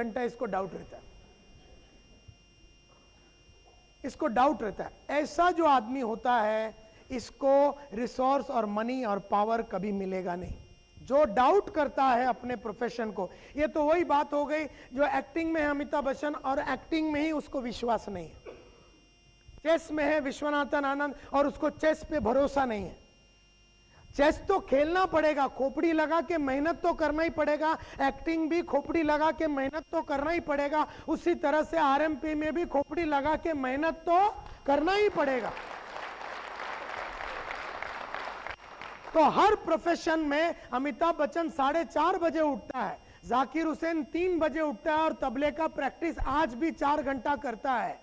घंटा इसको डाउट रहता है, इसको डाउट रहता है। ऐसा जो आदमी होता है इसको रिसोर्स और मनी और पावर कभी मिलेगा नहीं, जो डाउट करता है अपने प्रोफेशन को। ये तो वही बात हो गई जो एक्टिंग में है अमिताभ बच्चन, और एक्टिंग में ही उसको विश्वास नहीं है। चेस में है विश्वनाथन आनंद और उसको चेस पे भरोसा नहीं है। चेस तो खेलना पड़ेगा, खोपड़ी लगा के मेहनत तो करना ही पड़ेगा, एक्टिंग भी खोपड़ी लगा के मेहनत तो करना ही पड़ेगा, उसी तरह से आरएमपी में भी खोपड़ी लगा के मेहनत तो करना ही पड़ेगा। तो हर प्रोफेशन में अमिताभ बच्चन 4:30 बजे उठता है, जाकिर हुसैन 3 बजे उठता है और तबले का प्रैक्टिस आज भी 4 घंटा करता है।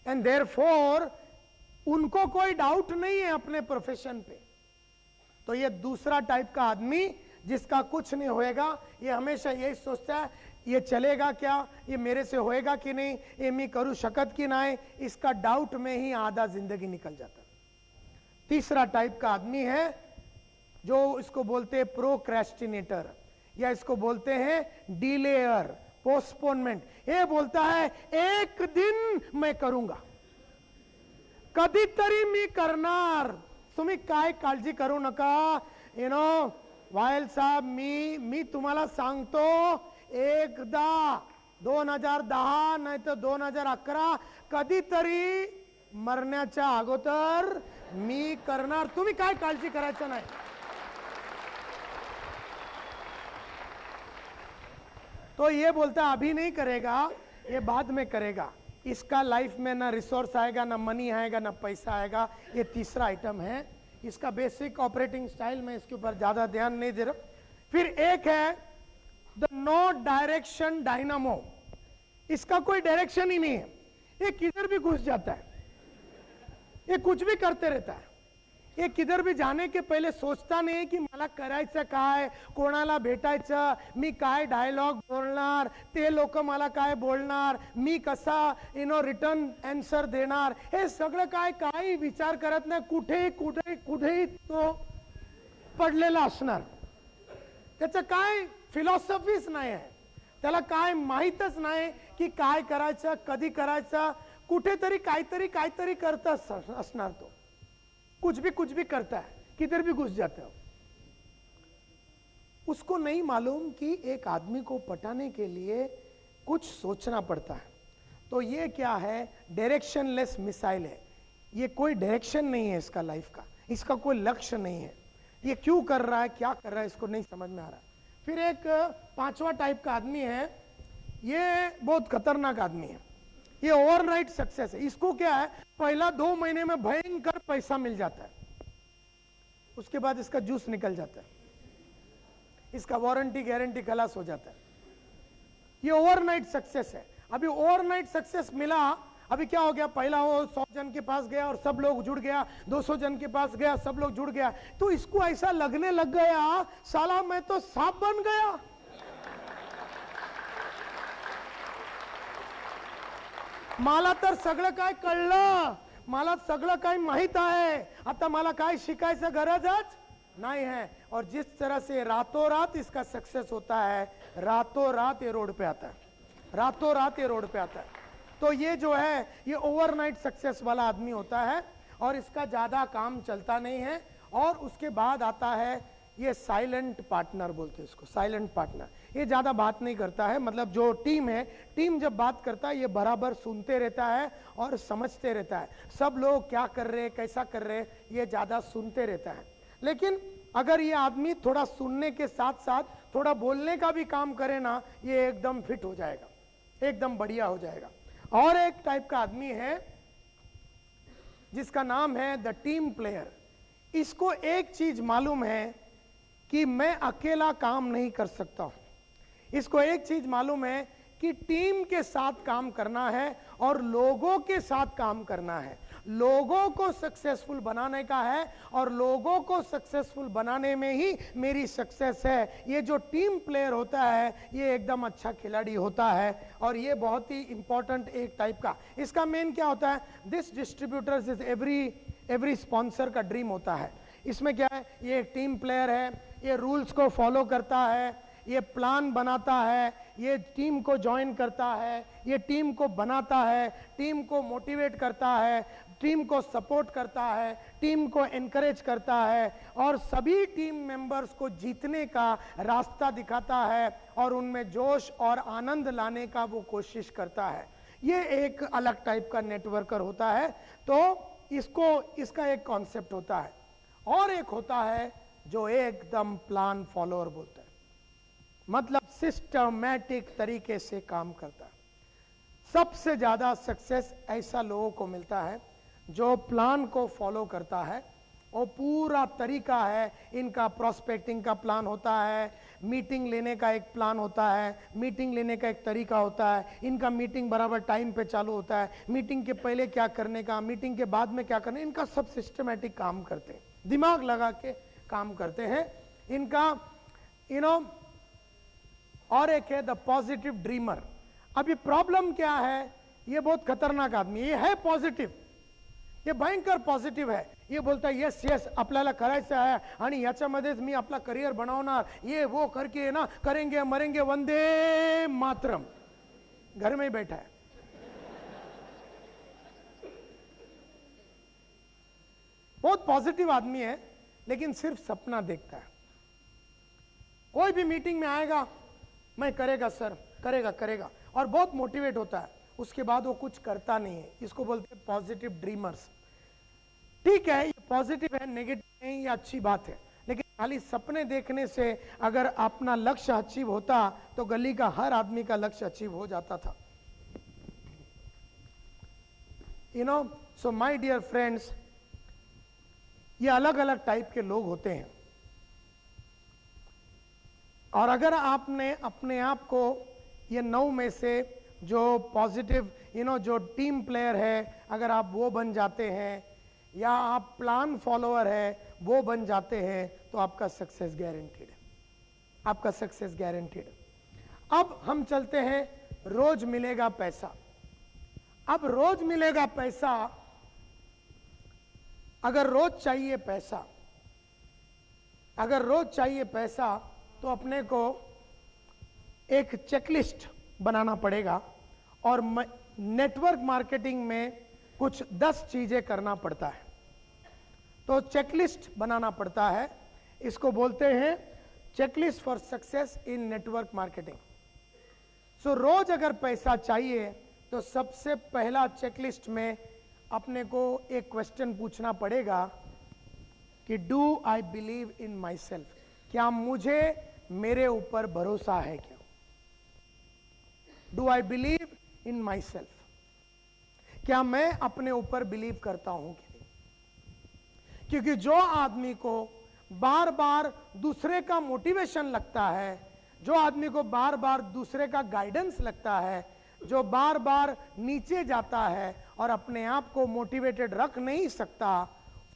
एंड देयरफॉर उनको कोई डाउट नहीं है अपने प्रोफेशन पे। तो ये दूसरा टाइप का आदमी जिसका कुछ नहीं होएगा, ये हमेशा यही सोचता है ये चलेगा क्या, ये मेरे से होएगा कि नहीं, ये मैं करूं शकत कि ना है, इसका डाउट में ही आधा जिंदगी निकल जाता है। तीसरा टाइप का आदमी है जो इसको बोलते हैं प्रोक्रेस्टिनेटर, या इसको बोलते हैं डिलेयर, पोस्टपोनमेंट। ये बोलता है एक दिन मैं करूंगा, कधीतरी मी करणार, तुम्ही काय काळजी करू नका। यू नो वायल साहेब, मी तुम्हाला सांगतो, एकदा 2010 नाही तर 2011 कधीतरी मरण्याच्या अगोदर मी करणार, तुम्ही काय काळजी करायचं नाही। तो ये बोलता है अभी नहीं करेगा, ये बाद में करेगा। इसका लाइफ में ना रिसोर्स आएगा, ना मनी आएगा, ना पैसा आएगा। ये तीसरा आइटम है। इसका बेसिक ऑपरेटिंग स्टाइल में इसके ऊपर ज्यादा ध्यान नहीं दे रहा। फिर एक है द नो डायरेक्शन डायनामो। इसका कोई डायरेक्शन ही नहीं है, ये किधर भी घुस जाता है, ये कुछ भी करते रहता है। ये किधर भी जाने के पहले सोचता नाही की मला करायचं काय, कोणाला भेटायचं, मी काय डायलॉग बोलणार, ते लोक मला काय बोलणार, मी कसा रिटर्न आन्सर देणार, हे सगळं काय काही विचार करत नाही। कुठे कुठे कुठेही तो पडलेला असणार, त्याचं काय फिलॉसॉफीच नाही आहे, त्याला काय माहीतच नाही की काय करायचं, कधी करायचं, कुठेतरी काहीतरी काहीतरी करत असणार। तो कुछ भी करता है, किधर भी घुस जाता है। उसको नहीं मालूम कि एक आदमी को पटाने के लिए कुछ सोचना पड़ता है। तो ये क्या है, डायरेक्शनलेस मिसाइल है। ये कोई डायरेक्शन नहीं है इसका लाइफ का, इसका कोई लक्ष्य नहीं है, ये क्यों कर रहा है, क्या कर रहा है, इसको नहीं समझ में आ रहा। फिर एक पांचवा टाइप का आदमी है, ये बहुत खतरनाक आदमी है। ये ओवरनाइट सक्सेस है। इसको क्या है, पहला 2 महीने में भयंकर पैसा मिल जाता है, उसके बाद इसका जूस निकल जाता है, इसका वारंटी गारंटी खलास हो जाता है। ये ओवरनाइट सक्सेस है। अभी ओवरनाइट सक्सेस मिला, अभी क्या हो गया, पहला वो 100 जन के पास गया और सब लोग जुड़ गया, 200 जन के पास गया, सब लोग जुड़ गया, तो इसको ऐसा लगने लग गया साला मैं तो सांप बन गया। मला तर सगळं काय कळलं, मला सगळं काय माहित आहे, आता मला काय शिकायचं गरजच नहीं है। और जिस तरह से रातों रात इसका सक्सेस होता है, रातों रात ये रोड पे आता है, रातों रात ये रोड पे आता है। तो ये जो है ये ओवरनाइट सक्सेस वाला आदमी होता है और इसका ज्यादा काम चलता नहीं है। और उसके बाद आता है ये साइलेंट पार्टनर बोलते हैं इसको, साइलेंट पार्टनर। ये ज्यादा बात नहीं करता है, मतलब जो टीम है, टीम जब बात करता है ये बराबर सुनते रहता है और समझते रहता है, सब लोग क्या कर रहे, कैसा कर रहे, ये ज्यादा सुनते रहता है। लेकिन अगर ये आदमी थोड़ा सुनने के साथ साथ थोड़ा बोलने का भी काम करे ना, ये एकदम फिट हो जाएगा, एकदम बढ़िया हो जाएगा। और एक टाइप का आदमी है जिसका नाम है द टीम प्लेयर। इसको एक चीज मालूम है कि मैं अकेला काम नहीं कर सकता हूं। इसको एक चीज मालूम है कि टीम के साथ काम करना है और लोगों के साथ काम करना है, लोगों को सक्सेसफुल बनाने का है, और लोगों को सक्सेसफुल बनाने में ही मेरी सक्सेस है। ये जो टीम प्लेयर होता है ये एकदम अच्छा खिलाड़ी होता है, और ये बहुत ही इंपॉर्टेंट एक टाइप का। इसका मेन क्या होता है, this distributors is every sponsor का ड्रीम होता है। इसमें क्या है, ये एक टीम प्लेयर है, ये रूल्स को फॉलो करता है, ये प्लान बनाता है, ये टीम को ज्वाइन करता है, ये टीम को बनाता है, टीम को मोटिवेट करता है, टीम को सपोर्ट करता है, टीम को एनकरेज करता है और सभी टीम मेंबर्स को जीतने का रास्ता दिखाता है और उनमें जोश और आनंद लाने का वो कोशिश करता है। ये एक अलग टाइप का नेटवर्कर होता है। तो इसका एक कॉन्सेप्ट होता है। और एक होता है जो एकदम प्लान फॉलोअर बोलता है, मतलब सिस्टमैटिक तरीके से काम करता है। सबसे ज्यादा सक्सेस ऐसा लोगों को मिलता है जो प्लान को फॉलो करता है। और पूरा तरीका है, इनका प्रोस्पेक्टिंग का प्लान होता है, मीटिंग लेने का एक प्लान होता है, मीटिंग लेने का एक तरीका होता है, इनका मीटिंग बराबर टाइम पे चालू होता है, मीटिंग के पहले क्या करने का, मीटिंग के बाद में क्या करने, इनका सब सिस्टमैटिक काम करते हैं, दिमाग लगा के काम करते हैं इनका, और एक है द पॉजिटिव ड्रीमर। अभी प्रॉब्लम क्या है, ये बहुत खतरनाक आदमी, ये है पॉजिटिव, ये भयंकर पॉझिटिव्ह आहे। ये बोलता यस यस आपल्याला करायचं आहे आणि याच्यामध्येच मी आपला करियर बनवणार, ये वो करके ना करेंगे मरेंगे वंदे मातरम, घर में ही बैठा है। बहुत पॉजिटिव आदमी है लेकिन सिर्फ सपना देखता है। कोई भी मीटिंग में आएगा, मैं करेगा सर, करेगा करेगा, और बहुत मोटिवेट होता है, उसके बाद वो कुछ करता नहीं है। इसको बोलते हैं पॉजिटिव ड्रीमर्स। ठीक है, ये पॉजिटिव है, नेगेटिव नहीं, ये अच्छी बात है, लेकिन खाली सपने देखने से अगर अपना लक्ष्य अचीव होता तो गली का हर आदमी का लक्ष्य अचीव हो जाता था। सो माय डियर फ्रेंड्स, ये अलग अलग टाइप के लोग होते हैं। और अगर आपने अपने आप को ये 9 में से जो पॉजिटिव जो टीम प्लेयर है, अगर आप वो बन जाते हैं या आप प्लान फॉलोअर है वो बन जाते हैं, तो आपका सक्सेस गारंटीड है, आपका सक्सेस गारंटीड है। अब हम चलते हैं रोज मिलेगा पैसा। अब रोज मिलेगा पैसा, अगर रोज चाहिए पैसा, अगर रोज चाहिए पैसा तो अपने को एक चेकलिस्ट बनाना पड़ेगा और नेटवर्क मार्केटिंग में कुछ 10 चीजें करना पड़ता है। तो चेकलिस्ट बनाना पड़ता है, इसको बोलते हैं checklist for success in network marketing. So रोज अगर पैसा चाहिए तो सबसे पहला चेकलिस्ट में अपने को एक क्वेश्चन पूछना पड़ेगा कि do I believe in my self, क्या मुझे मेरे ऊपर भरोसा है क्या? Do I believe in my self, क्या मैं अपने ऊपर बिलीव करता हूं कि नहीं? क्योंकि जो आदमी को बार बार दूसरे का मोटिवेशन लगता है, जो आदमी को बार बार दूसरे का गाइडेंस लगता है, जो बार बार नीचे जाता है और अपने आप को मोटिवेटेड रख नहीं सकता,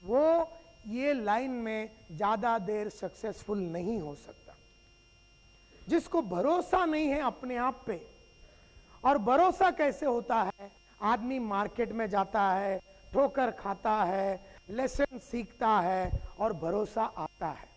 वो ये लाइन में ज्यादा देर सक्सेसफुल नहीं हो सकता। जिसको भरोसा नहीं है अपने आप पे, और भरोसा कैसे होता है? आदमी मार्केट में जाता है, ठोकर खाता है, लेसन सीखता है और भरोसा आता है।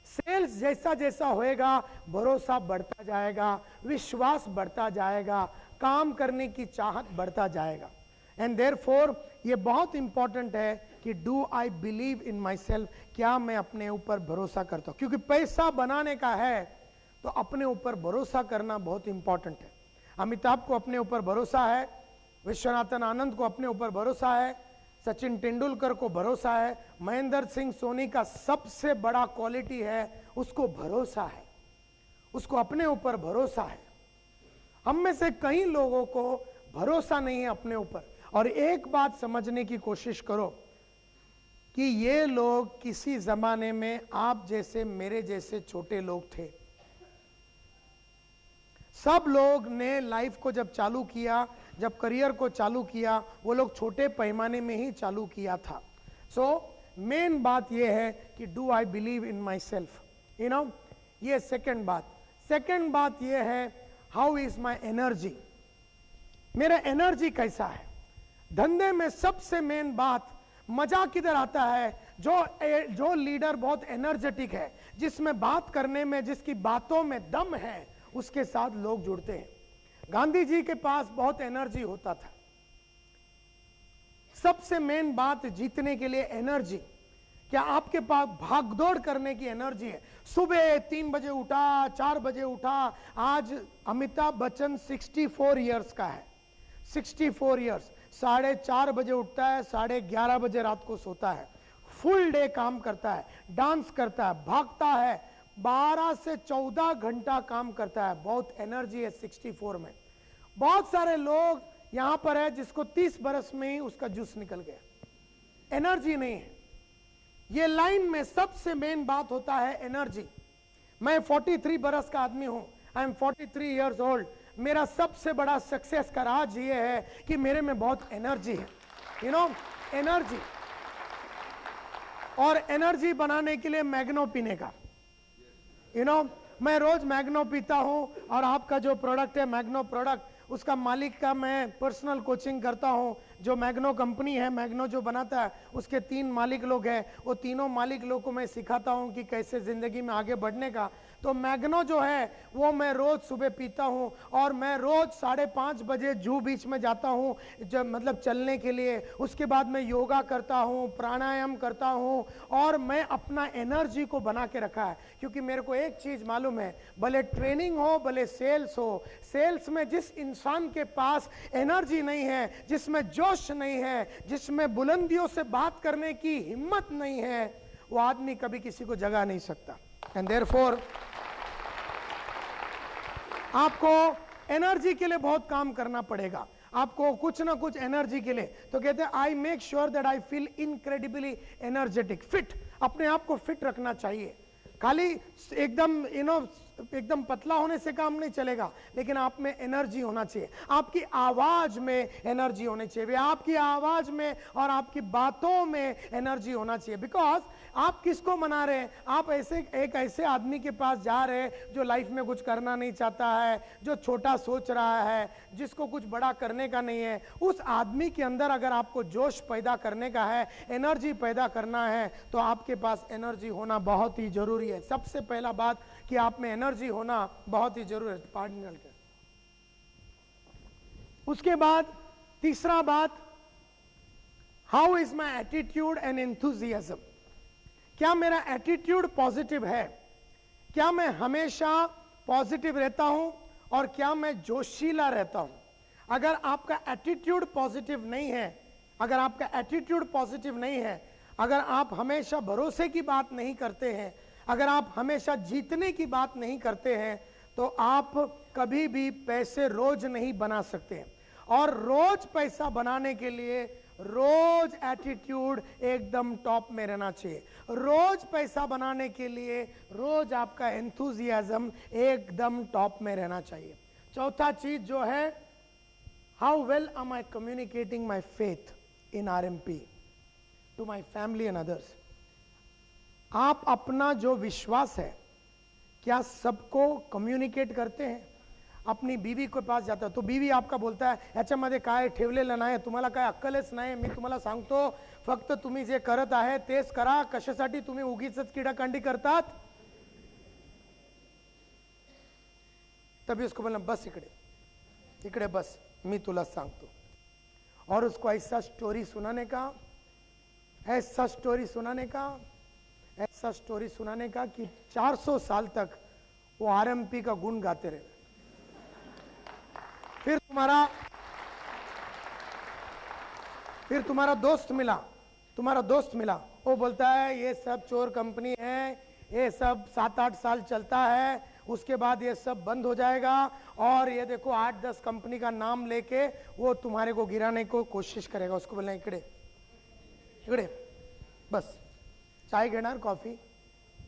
सेल्स जैसा जैसा होएगा भरोसा बढ़ता जाएगा, विश्वास बढ़ता जाएगा, काम करने की चाहत बढ़ता जाएगा। एंड देयरफॉर ये बहुत इंपॉर्टेंट है कि do I believe in my self, क्या मैं अपने ऊपर भरोसा करता हूं? क्योंकि पैसा बनाने का है तो अपने ऊपर भरोसा करना बहुत इंपॉर्टेंट है। अमिताभ को अपने ऊपर भरोसा है, विश्वनाथन आनंद को अपने ऊपर भरोसा है, सचिन तेंदुलकर को भरोसा है, महेंद्र सिंह सोनी का सबसे बड़ा क्वालिटी है उसको भरोसा है, उसको अपने ऊपर भरोसा है। हम में से कई लोगों को भरोसा नहीं है अपने ऊपर। और एक बात समझने की कोशिश करो कि ये लोग किसी जमाने में आप जैसे मेरे जैसे छोटे लोग थे। सब लोग ने लाइफ को जब चालू किया, जब करियर को चालू किया, वो लोग छोटे पैमाने में ही चालू किया था। सो मेन बात ये है कि do I believe in my self, ये सेकंड बात। सेकंड बात ये है हाउ इज माई एनर्जी, मेरा एनर्जी कैसा है। धंधे में सबसे मेन बात, मजा किधर आता है? जो लीडर बहुत एनर्जेटिक है, जिसमें बात करने में, जिसकी बातों में दम है, उसके साथ लोग जुड़ते हैं। गांधी जी के पास बहुत एनर्जी होता था। सबसे मेन बात जीतने के लिए एनर्जी। क्या आपके पास भागदौड़ करने की एनर्जी है? सुबह 3 बजे उठा, 4 बजे उठा। आज अमिताभ बच्चन 64 इयर्स का है, 64 इयर्स, 4:30 बजे उठता है, 11:30 बजे रात को सोता है, फुल डे काम करता है, डांस करता है, भागता है, 12 से 14 घंटा काम करता है। बहुत एनर्जी है 64 में। बहुत सारे लोग यहां पर है जिसको 30 बरस में ही उसका जूस निकल गया, एनर्जी नहीं है। ये लाइन में सबसे मेन बात होता है एनर्जी। मैं 43 बरस का आदमी हूं, आई एम 43 इयर्स ओल्ड। मेरा सबसे बड़ा सक्सेस का राज ये है कि मेरे में बहुत एनर्जी है, यू नो, एनर्जी। और एनर्जी बनाने के लिए मैग्नो पीने का, यू नो, मैं रोज मैग्नो पीता हूं। और आपका जो प्रोडक्ट है मैग्नो प्रोडक्ट, उसका मालिक का मैं पर्सनल कोचिंग करता हूं। जो मैग्नो कंपनी है, मैग्नो जो बनाता है, उसके 3 मालिक लोग हैं। वो तीनों मालिक लोग को मैं सिखाता हूं कि कैसे जिंदगी में आगे बढ़ने का। तो मैग्नो जो है वो मैं रोज सुबह पीता हूं। और मैं रोज 5:30 बजे जू बीच में जाता हूं, जब मतलब चलने के लिए। उसके बाद मैं योगा करता हूं, प्राणायाम करता हूं। और मैं अपना एनर्जी को बना के रखा है, क्योंकि मेरे को एक चीज मालूम है, भले ट्रेनिंग हो, भले सेल्स हो, सेल्स में जिस इंसान के पास एनर्जी नहीं है, जिसमें जोश नहीं है, जिसमें बुलंदियों से बात करने की हिम्मत नहीं है, वो आदमी कभी किसी को जगा नहीं सकता। एंड देयरफॉर आपको एनर्जी के लिए बहुत काम करना पड़ेगा। आपको कुछ ना कुछ एनर्जी के लिए, तो कहते हैं I make sure that I feel incredibly energetic, fit. अपने आप को फिट रखना चाहिए। खाली एकदम एकदम पतला होने से काम नहीं चलेगा, लेकिन आप में एनर्जी होना चाहिए। आपकी आवाज में एनर्जी होनी चाहिए, आपकी आवाज में और आपकी बातों में एनर्जी होना चाहिए। बिकॉज आप किसको मना रहे हैं? आप एक ऐसे आदमी के पास जा रहे हैं जो लाइफ में कुछ करना नहीं चाहता है, जो छोटा सोच रहा है, जिसको कुछ बड़ा करने का नहीं है। उस आदमी के अंदर अगर आपको जोश पैदा करने का है, एनर्जी पैदा करना है, तो आपके पास एनर्जी होना बहुत ही जरूरी है। सबसे पहला बात कि आप में एनर्जी होना बहुत ही जरूरी है। पार्ट निकल के उसके बाद तीसरा बात, how is my attitude and enthusiasm. क्या मेरा एटीट्यूड पॉजिटिव है? क्या मैं हमेशा पॉजिटिव रहता हूं? और क्या मैं जोशीला रहता हूं? अगर आपका एटीट्यूड पॉजिटिव नहीं है, अगर आपका एटीट्यूड पॉजिटिव नहीं है, अगर आप हमेशा भरोसे की बात नहीं करते हैं, अगर आप हमेशा जीतने की बात नहीं करते हैं, तो आप कभी भी पैसे रोज नहीं बना सकते। और रोज पैसा बनाने के लिए रोज एटीट्यूड एकदम टॉप में रहना चाहिए। रोज पैसा बनाने के लिए रोज आपका एंथुजियाज्म एकदम टॉप में रहना चाहिए। चौथा चीज जो है, how well am I communicating my faith in RMP to my family and others. आप अपना जो विश्वास है, क्या सबको कम्युनिकेट करते हैं? अपनी बीवी के पास जाता है तो बीवी आपका बोलता है, याच्यामध्ये काय ठेवलेलं नाही, तुम्हाला काय अक्कलच नाही, मी तुम्हाला सांगतो फक्त तुम्ही जे करत आहे तेच करा, कशासाठी तुम्ही उगीच किडाकांडी करतात? तभी उसको बोलना, बस इकडे इकडे बस, मी तुला सांगतो। और उसको ऐसा स्टोरी सुनाने का, ऐसा स्टोरी सुनाने का, ऐसा स्टोरी सुनाने का कि 400 साल तक वो RMP का गुण गाते रहे। फिर तुम्हारा दोस्त मिला, वो बोलता है ये सब चोर कंपनी है, ये सब 7-8 साल चलता है, उसके बाद ये सब बंद हो जाएगा। और ये देखो 8-10 कंपनी का नाम लेके वो तुम्हारे को गिराने को कोशिश करेगा। उसको बोलना, इकडे इकडे बस, चाय घेणार, कॉफी,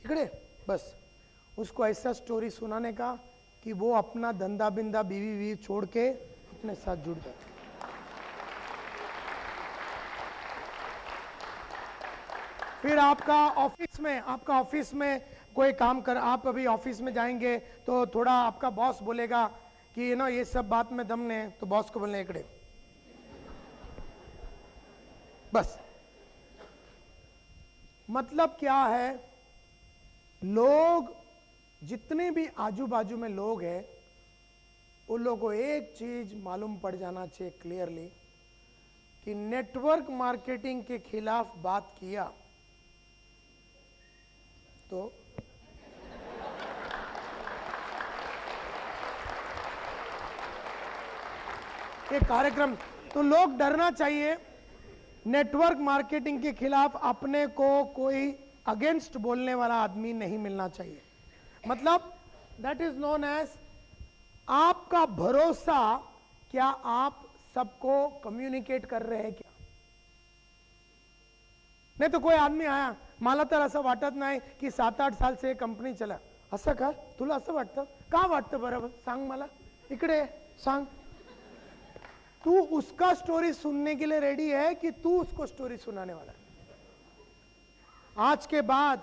इकडे बस। उसको ऐसा स्टोरी सुनाने का कि वो अपना धंधा बिंदा बीवी छोड़ के अपने साथ जुड़ जाता। फिर आपका ऑफिस में कोई काम कर, आप अभी ऑफिस में जाएंगे तो थोड़ा आपका बॉस बोलेगा कि ये सब बात में दम ने, तो बॉस को बोलने, इकडे बस, मतलब क्या है, लोग जितने भी आजू बाजू में लोग हैं उन लोगों को एक चीज मालूम पड़ जाना चाहिए क्लियरली कि नेटवर्क मार्केटिंग के खिलाफ बात किया तो एक कार्यक्रम, तो लोग डरना चाहिए। नेटवर्क मार्केटिंग के खिलाफ अपने को कोई अगेंस्ट बोलने वाला आदमी नहीं मिलना चाहिए। मतलब दैट इज नोन एज आपका भरोसा, क्या आप सबको कम्युनिकेट कर रहे हैं क्या? नाही तर कोई आदमी आया, मला तर असं वाटत नाही की 7-8 साल से कंपनी चला, असं का? तुला असं वाटतं का? वाटतं बरोबर, सांग मला, इकडे सांग। तू उसका स्टोरी सुनने के लिए रेडी है कि तू उसको स्टोरी सुनाने वाला है? आज के बाद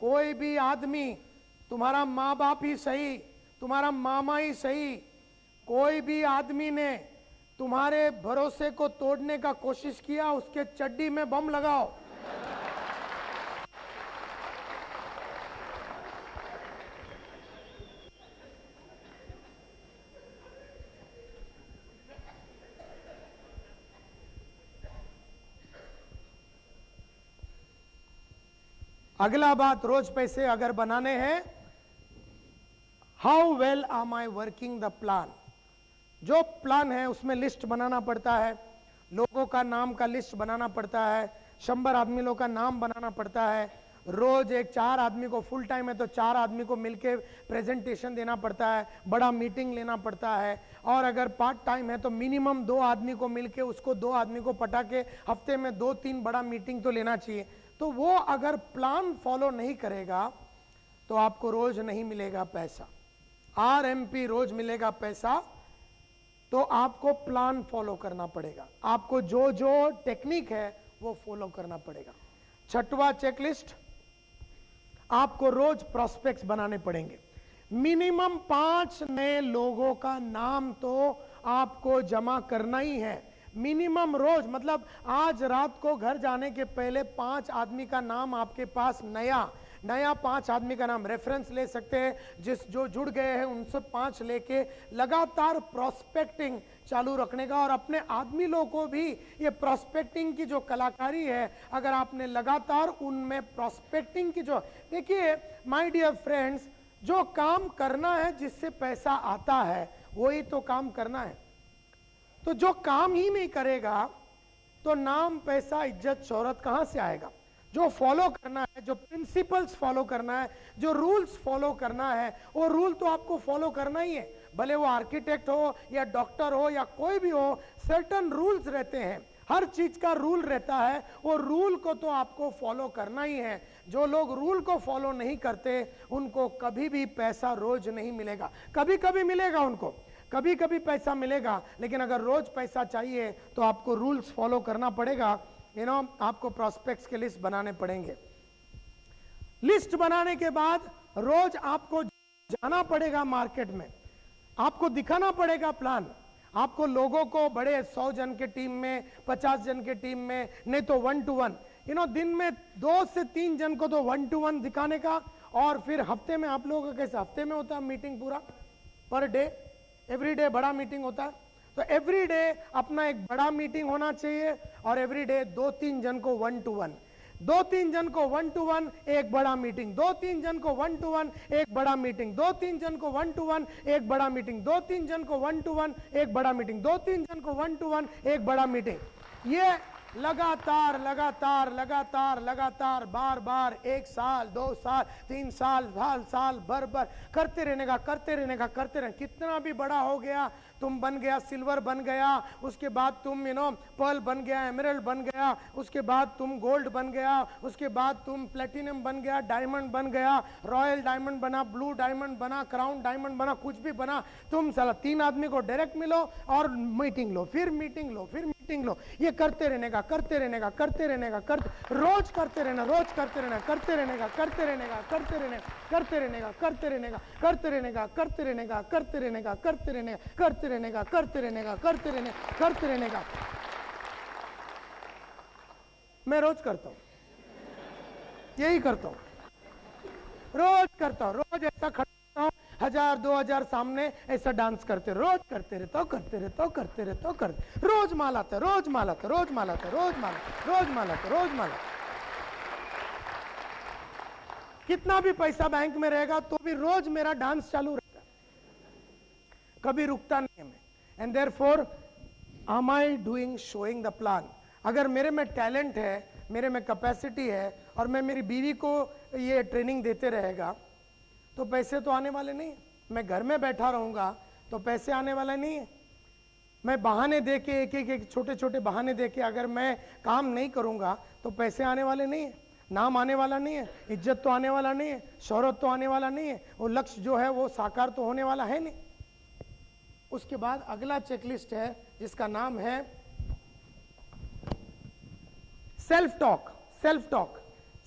कोई भी आदमी, तुम्हारा माँ बाप ही सही, तुम्हारा मामा ही सही, कोई भी आदमी ने तुम्हारे भरोसे को तोड़ने का कोशिश किया, उसके चड्डी में बम लगाओ। अगला बात, रोज पैसे अगर बनाने हैं, हाउ वेल आम आई वर्किंग द प्लान। जो प्लान है उसमें लिस्ट बनाना पड़ता है, लोगों का नाम का लिस्ट बनाना पड़ता है, 100 आदमी लोगों का नाम बनाना पड़ता है। रोज एक 4 आदमी को, फुल टाइम है तो 4 आदमी को मिलके प्रेजेंटेशन देना पड़ता है, बड़ा मीटिंग लेना पड़ता है। और अगर पार्ट टाइम है तो मिनिमम 2 आदमी को मिलके उसको 2 आदमी को पटा के हफ्ते में 2-3 बड़ा मीटिंग तो लेना चाहिए। तो वो अगर प्लान फॉलो नहीं करेगा तो आपको रोज नहीं मिलेगा पैसा। आरएमपी रोज मिलेगा पैसा, तो आपको प्लान फॉलो करना पड़ेगा, आपको जो जो टेक्निक है वो फॉलो करना पड़ेगा। छठवां चेकलिस्ट, आपको रोज प्रोस्पेक्ट्स बनाने पड़ेंगे। मिनिमम 5 नए लोगों का नाम तो आपको जमा करना ही है, मिनिमम रोज। मतलब आज रात को घर जाने के पहले 5 आदमी का नाम आपके पास, नया 5 आदमी का नाम रेफरेंस ले सकते हैं, जो जुड़ गए हैं उनसे 5 लेके लगातार प्रोस्पेक्टिंग चालू रखने का। और अपने आदमी लोगों को भी ये प्रोस्पेक्टिंग की जो कलाकारी है, अगर आपने लगातार उनमें प्रोस्पेक्टिंग की जो, देखिए माय डियर फ्रेंड्स, जो काम करना है जिससे पैसा आता है वही तो काम करना है। तो जो काम ही नहीं करेगा तो नाम, पैसा, इज्जत, शोहरत कहां से आएगा? जो फॉलो करना है, जो प्रिंसिपल्स फॉलो करना है, जो रूल्स फॉलो करना है, वो रूल तो आपको फॉलो करना ही है। भले वो आर्किटेक्ट हो या डॉक्टर हो या कोई भी हो, सर्टन रूल्स रहते हैं, हर चीज का रूल रहता है, वो रूल को तो आपको फॉलो करना ही है। जो लोग रूल को फॉलो नहीं करते उनको कभी भी पैसा रोज नहीं मिलेगा। कभी कभी मिलेगा उनको, कभी कभी पैसा मिलेगा, लेकिन अगर रोज पैसा चाहिए तो आपको रूल्स फॉलो करना पड़ेगा। आपको प्रोस्पेक्ट्स के लिस्ट बनाने पड़ेंगे। लिस्ट बनाने के बाद रोज आपको जाना पड़ेगा मार्केट में, आपको दिखाना पड़ेगा प्लान। आपको लोगों को बड़े 100 जन के टीम में, 50 जन के टीम में, नहीं तो 1 to 1, दिन में 2 से 3 जन को तो 1 to 1 दिखाने का। और फिर हफ्ते में, आप लोगों का कैसे हफ्ते में होता है मीटिंग, पूरा पर डे, एवरी डे बड़ा मीटिंग होता है। तो एवरी डे अपना एक बड़ा मीटिंग होना चाहिए, और एवरी डे 2-3 जन को 1 to 1, 2-3 जन को 1 to 1 एक बड़ा मीटिंग, 2-3 जन को 1 to 1 एक बड़ा मीटिंग, 2-3 जन को 1 to 1 एक बड़ा मीटिंग, 2-3 जन को 1 to 1 एक बड़ा मीटिंग, 2-3 जन को 1 to 1 एक बड़ा मीटिंग। ये लगातार लगातार लगातार लगातार बार बार 1 साल, 2 साल, 3 साल, साल भर करते रहने का, करते रहने का, करते रहने। कितना भी बड़ा हो गया, तुम बन गया सिल्वर बन गया, उसके बाद तुम पर्ल बन गया, एमरल्ड बन गया, उसके बाद तुम गोल्ड बन गया, उसके बाद तुम प्लेटिनम बन गया, डायमंड बन गया, रॉयल डायमंड बना, ब्लू डायमंड बना, क्राउन डायमंड बना, कुछ भी बना, तुम साला 3 आदमी को डायरेक्ट मिलो और मीटिंग लो, फिर मीटिंग लो, फिर मीटिंग लो। ये करते रहने का, करते रहने का, करते रहने का, रोज करते रहना, रोज करते रहना, करते रहने का, करते रहने का, करते रहने का, करते रहने का, करते रहने का, करते रहने का, करते रहने का, करते रहने का, करते रहने का, करते रहने का, करते रहने का, करते रहने, करते रहने का। मैं रोज करता हूं। यही करता हूं, रोज करता हूं, रोज ऐसा खड़ा होता हूं, 1000-2000 सामने ऐसा डांस करते, रोज करते रहता हूं, करते रहता हूं, करते रहता हूं, करते, रोज माल आता है, रोज माल आता है, रोज माल आता है, रोज माल, रोज माल आता है, रोज माल आता है। कितना भी पैसा बैंक में रहेगा तो भी रोज मेरा डांस चालू रहता है, कभी रुकता नहीं है मैं। And therefore am I doing showing the plan? अगर मेरे में टैलेंट है, मेरे में कैपेसिटी है और मैं मेरी बीवी को ये ट्रेनिंग देते रहेगा तो पैसे तो आने वाले नहीं। मैं घर में बैठा रहूंगा तो पैसे आने वाला नहीं है। मैं बहाने दे के एक छोटे छोटे बहाने दे के अगर मैं काम नहीं करूंगा तो पैसे आने वाले नहीं है, नाम आने वाला नहीं है, इज्जत तो आने वाला नहीं है, शोहरत तो आने वाला नहीं है, वो लक्ष्य जो है वो साकार तो होने वाला है नहीं। उसके बाद अगला चेकलिस्ट है जिसका नाम है self talk. Self talk,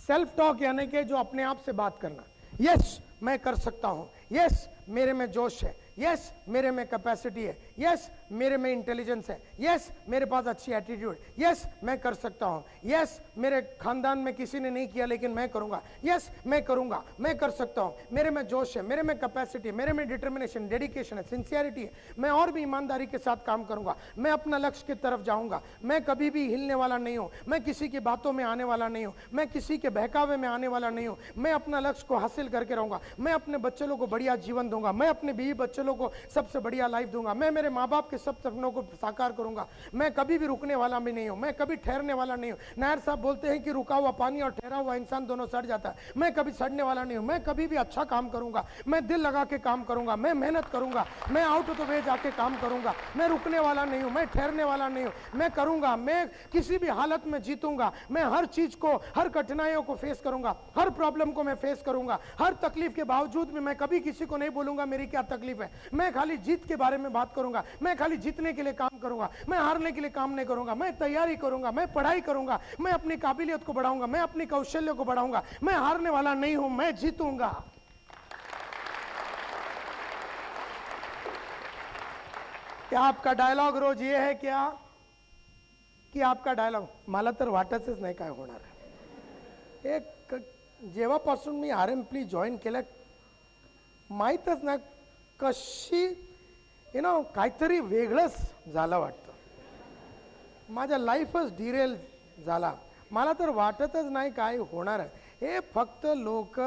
self talk यानी कि जो अपने आप से बात करना। यस मैं कर सकता हूं, यस मेरे में जोश है, यस मेरे में कैपेसिटी है, यस मेरे में इंटेलिजेंस है, यस मेरे पास अच्छी एटीट्यूड, यस मैं कर सकता हूं, यस मेरे खानदान में किसी ने नहीं किया लेकिन मैं करूंगा, यस मैं करूंगा, मैं कर सकता हूं, मेरे में जोश है, मेरे में कैपेसिटी है, मेरे में डिटर्मिनेशन, डेडिकेशन है, सिंसियरिटी है, मैं और भी ईमानदारी के साथ काम करूंगा, मैं अपना लक्ष्य की तरफ जाऊंगा, मैं कभी भी हिलने वाला नहीं हूं, मैं किसी की बातों में आने वाला नहीं हूं, मैं किसी के बहकावे में आने वाला नहीं हूं, मैं अपना लक्ष्य को हासिल करके रहूंगा, मैं अपने बच्चों को बढ़िया जीवन दूंगा, मैं अपने बीवी बच्चों को सबसे बढ़िया लाइफ दूंगा, मैं मेरे माँ बाप के सब सपनों को साकार करूंगा, मैं कभी भी रुकने वाला भी नहीं हूं, मैं कभी ठहरने वाला नहीं हूं। नायर साहब बोलते हैं कि रुका हुआ पानी और ठहरा हुआ इंसान दोनों सड़ जाता है, मैं कभी सड़ने वाला नहीं हूं, मैं कभी भी अच्छा काम करूंगा, मैं दिल लगा के काम करूंगा, मैं मेहनत करूंगा, मैं आउट ऑफ द वे जाके काम करूंगा, मैं रुकने वाला नहीं हूं, मैं ठहरने वाला नहीं हूं, मैं करूंगा, मैं किसी भी हालत में जीतूंगा, मैं हर चीज को, हर कठिनाइयों को फेस करूंगा, हर प्रॉब्लम को मैं फेस करूंगा, हर तकलीफ के बावजूद भी मैं कभी किसी को नहीं बोलूंगा मेरी क्या तकलीफ है, मैं खाली जीत के बारे में बात करूंगा, मैं खाली जीतने के लिए काम करूंगा, मैं हारने के लिए काम नहीं करूंगा, मैं तैयारी करूंगा, मैं पढ़ाई करूंगा, मैं अपनी काबिलियत को बढ़ाऊंगा, मैं अपनी कौशल्य को बढ़ाऊंगा, मैं हारने वाला नहीं हूं, मैं जीतूंगा। क्या आपका डायलॉग रोज ये है क्या की आपका डायलॉग मला तर वाटतच नाही काय होणार आहे। एक जेव्हापासून मी RMP जॉईन केलं माहीतच ना कशी काहीतरी वेगळंच झालं वाटतं, माझा लाईफच डिरेल झाला, मला तर वाटतच नाही काय होणार आहे। हे फक्त लोक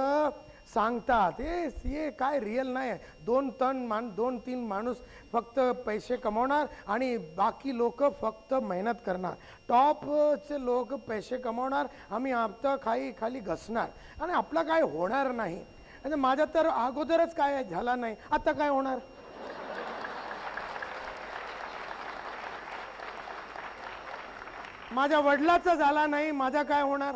सांगतात, हे काय रियल नाही आहे। 2-3 माणूस फक्त पैसे कमवणार आणि बाकी लोक फक्त मेहनत करणार, टॉपचे लोक पैसे कमवणार, आम्ही आता खाली घसणार आणि आपला काय होणार नाही। म्हणजे माझा तर अगोदरच काय झाला नाही, आता काय होणार। माझ्या वडिलांचा झाला नाही, माझा काय होणार,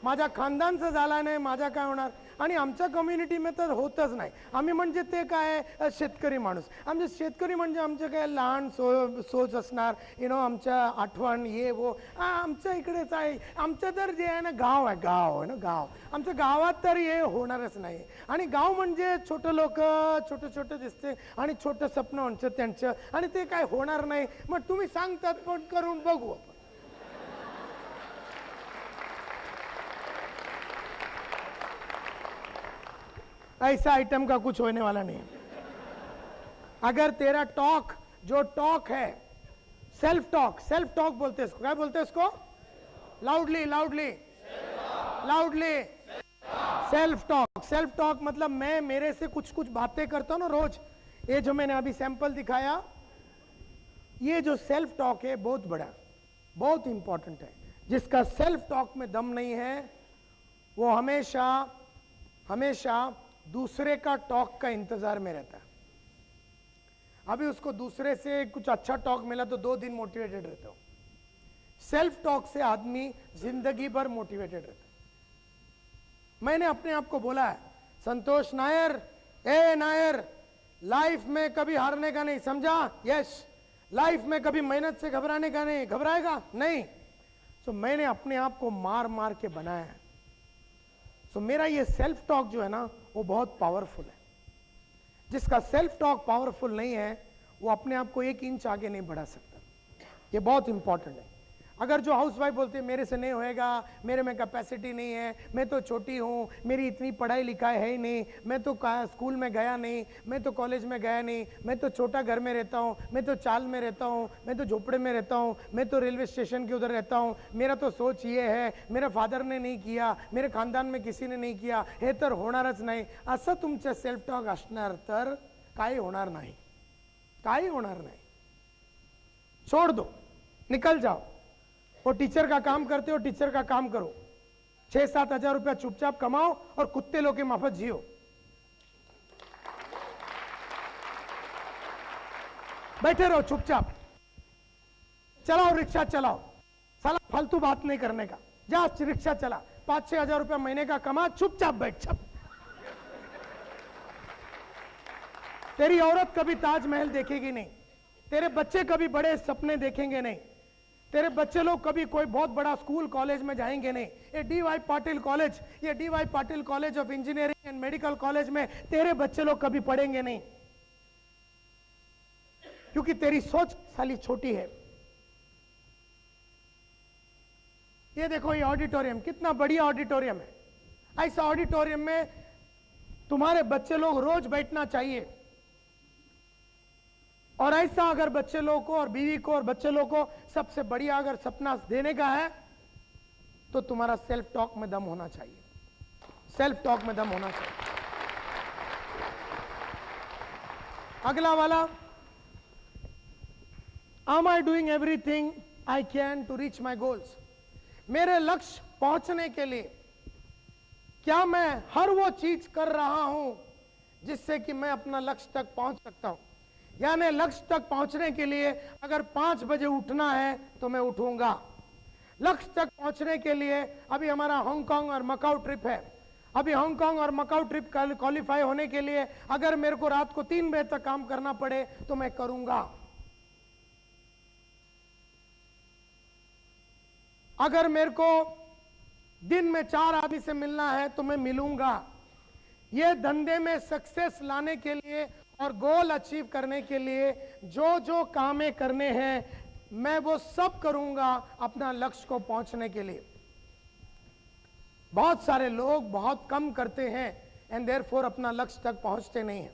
माझ्या खानदानचा झाला नाही, माझा काय होणार। आणि आमच्या कम्युनिटी में तर होतच नाही। आम्ही म्हणजे ते काय शेतकरी माणूस, आमचे शेतकरी म्हणजे आमचे काय लहान सोच असणार, आमच्या आठवण ये वो आमच्या इकडेच आहे। आमचं तर जे आहे ना गाव आहे, गाव आहे ना गाव, आमच्या गावात तर हे होणारच नाही। आणि गाव म्हणजे छोटे लोक छोटे छोटे दिसते आणि छोटे स्वप्न त्यांचं आणि ते काय होणार नाही। मग तुम्ही सांगतात पण करून बघू आपण। ऐसा आइटम का कुछ होने वाला नहीं। अगर तेरा टॉक जो टॉक है, सेल्फ टॉक बोलते हैं इसको, क्या बोलते हैं इसको, loudly loudly loudly self talk मतलब मैं मेरे से कुछ बातें करता हूं ना रोज। ये जो मैंने अभी सैंपल दिखाया, ये जो सेल्फ टॉक है बहुत बड़ा, बहुत इंपॉर्टेंट है। जिसका सेल्फ टॉक में दम नहीं है वो हमेशा दूसरे का टॉक का इंतजार में रहता है। अभी उसको दूसरे से कुछ अच्छा टॉक मिला तो 2 दिन मोटिवेटेड रहता हो। सेल्फ टॉक से आदमी जिंदगी भर मोटिवेटेड रहता है। मैंने अपने आप को बोला है, संतोष नायर, नायर लाइफ में कभी हारने का नहीं, समझा? यस। लाइफ में कभी मेहनत से घबराने का नहीं, घबराएगा नहीं। तो मैंने अपने आप को मार के बनाया है। तो मेरा ये सेल्फ टॉक जो है ना वो बहुत पावरफुल है। जिसका सेल्फ टॉक पावरफुल नहीं है वो अपने आप को 1 इंच आगे नहीं बढ़ा सकता। ये बहुत इंपॉर्टेंट है। अगर जो हाउसवाइफ बोलती है मेरे से नहीं होएगा, मेरे में कैपेसिटी नहीं है, मैं तो छोटी हूँ, मेरी इतनी पढ़ाई लिखाई है ही नहीं, मैं तो स्कूल में गया नहीं, मैं तो कॉलेज में गया नहीं, मैं तो छोटा घर में रहता हूँ, मैं तो चाल में रहता हूँ, मैं तो झोपड़े में रहता हूँ, मैं तो रेलवे स्टेशन के उधर रहता हूँ, मेरा तो सोच ये है, मेरे फादर ने नहीं किया, मेरे खानदान में किसी ने नहीं किया, हे तर होणारच नाही, असं तुमचं सेल्फ टॉक असणार तर काही होणार नाही, काही होणार नाही. छोड़ दो, निकल जाओ. वो टीचर का काम करते हो, टीचर का काम करो, 6-7 हजार रुपया चुपचाप कमाओ और कुत्ते लोग के माफत जियो. बैठे रहो चुपचाप, चलाओ रिक्शा चलाओ, साला फालतू बात नहीं करने का, जा रिक्शा चला, 5-6 हजार रुपया महीने का कमा, चुपचाप बैठ. छप. तेरी औरत कभी ताजमहल देखेगी नहीं, तेरे बच्चे कभी बड़े सपने देखेंगे नहीं, तेरे बच्चे लोग कभी कोई बहुत बड़ा स्कूल कॉलेज में जाएंगे नहीं. ये डी.वाई. पाटिल कॉलेज, ये D.Y.. Patil college of engineering and medical college में तेरे बच्चे लोग कभी पढ़ेंगे नहीं, क्योंकि तेरी सोच साली छोटी है. ये देखो ये ऑडिटोरियम कितना बढ़िया ऑडिटोरियम है. ऐसा ऑडिटोरियम में तुम्हारे बच्चे लोग रोज बैठना चाहिए. और ऐसा अगर बच्चे लोगों को और बीवी को और बच्चे लोगों को सबसे बढ़िया अगर सपना देने का है तो तुम्हारा सेल्फ टॉक में दम होना चाहिए. सेल्फ टॉक में दम होना चाहिए. अगला वाला, am I doing everything I can to reach my goals? मेरे लक्ष्य पहुंचने के लिए क्या मैं हर वो चीज कर रहा हूं जिससे कि मैं अपना लक्ष्य तक पहुंच सकता हूं. यानी लक्ष्य तक पहुंचने के लिए अगर 5 बजे उठना है तो मैं उठूंगा. लक्ष्य तक पहुंचने के लिए अभी हमारा हांगकांग और मकाऊ ट्रिप है. अभी हांगकांग और मकाऊ ट्रिप क्वालिफाई होने के लिए अगर मेरे को रात को 3 बजे तक काम करना पड़े तो मैं करूंगा. अगर मेरे को दिन में 4 आदमी से मिलना है तो मैं मिलूंगा. ये धंधे में सक्सेस लाने के लिए और गोल अचीव करने के लिए जो जो कामें करने हैं मैं वो सब करूंगा अपना लक्ष्य को पहुंचने के लिए. बहुत सारे लोग बहुत कम करते हैं एंड देयरफॉर अपना लक्ष्य तक पहुंचते नहीं हैं.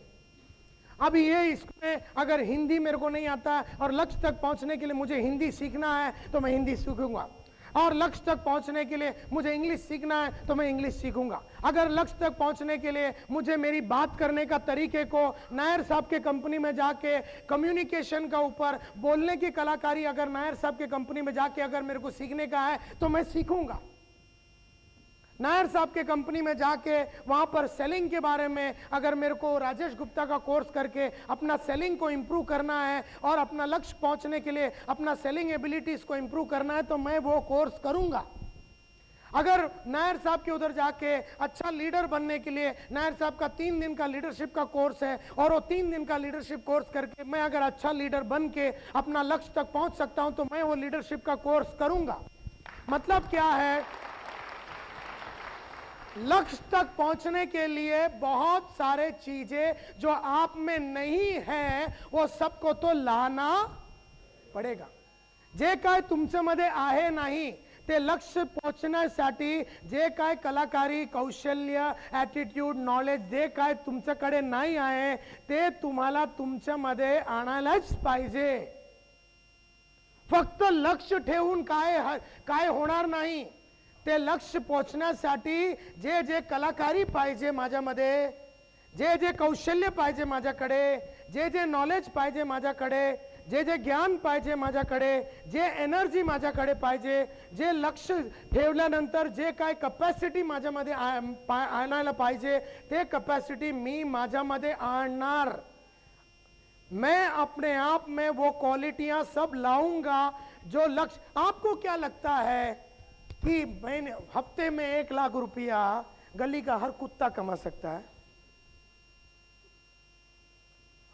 अभी ये इसमें अगर हिंदी मेरे को नहीं आता और लक्ष्य तक पहुंचने के लिए मुझे हिंदी सीखना है तो मैं हिंदी सीखूंगा. और लक्ष्य तक पहुंचने के लिए मुझे इंग्लिश सीखना है तो मैं इंग्लिश सीखूंगा. अगर लक्ष्य तक पहुंचने के लिए मुझे मेरी बात करने का तरीके को नायर साहब के कंपनी में जाके कम्युनिकेशन का ऊपर बोलने की कलाकारी अगर नायर साहब के कंपनी में जाके अगर मेरे को सीखने का है तो मैं सीखूंगा. नायर साहब के कंपनी में जाके वहां पर सेलिंग के बारे में अगर मेरे को राजेश गुप्ता का कोर्स करके अपना सेलिंग को इंप्रूव करना है और अपना लक्ष्य पहुंचने के लिए अपना सेलिंग एबिलिटीज को इंप्रूव करना है तो मैं वो कोर्स करूंगा. अगर नायर साहब के उधर जाके अच्छा लीडर बनने के लिए नायर साहब का 3 दिन का लीडरशिप का कोर्स है और वो 3 दिन का लीडरशिप कोर्स करके मैं अगर अच्छा लीडर बन के अपना लक्ष्य तक पहुंच सकता हूं तो मैं वो लीडरशिप का कोर्स करूंगा. मतलब क्या है, लक्ष्य तक पहुंचने के लिए बहुत सारे चीजें जो आप में नहीं है वो सबको तो लाना पडेगा. जे काय तुमच्यामध्ये आहे नाही ते लक्ष्य पोहोचण्यासाठी जे काय कलाकारी कौशल्य ॲटिट्यूड नॉलेज जे काय तुमच्याकडे नाही आहे ते तुम्हाला तुमच्यामध्ये आणायलाच पाहिजे. फक्त लक्ष्य ठेवून काय होणार नाही. ते लक्ष्य पोहोचण्यासाठी जे जे कलाकारी पाहिजे माझ्यामध्ये, जे जे कौशल्य पाहिजे माझ्याकडे, जे जे नॉलेज पाहिजे माझ्याकडे, जे जे ज्ञान पाहिजे माझ्याकडे, जे एनर्जी माझ्याकडे पाहिजे, जे लक्ष्य ठेवल्यानंतर जे काय कॅपॅसिटी माझ्यामध्ये आणायला पाहिजे ते कॅपॅसिटी मी माझ्यामध्ये आणणार. मैं अपने आप में वो क्वालिटियां सब लाऊंगा जो लक्ष्य. आपको क्या लगता है कि महीने हफ्ते में 1 लाख रुपया गली का हर कुत्ता कमा सकता है?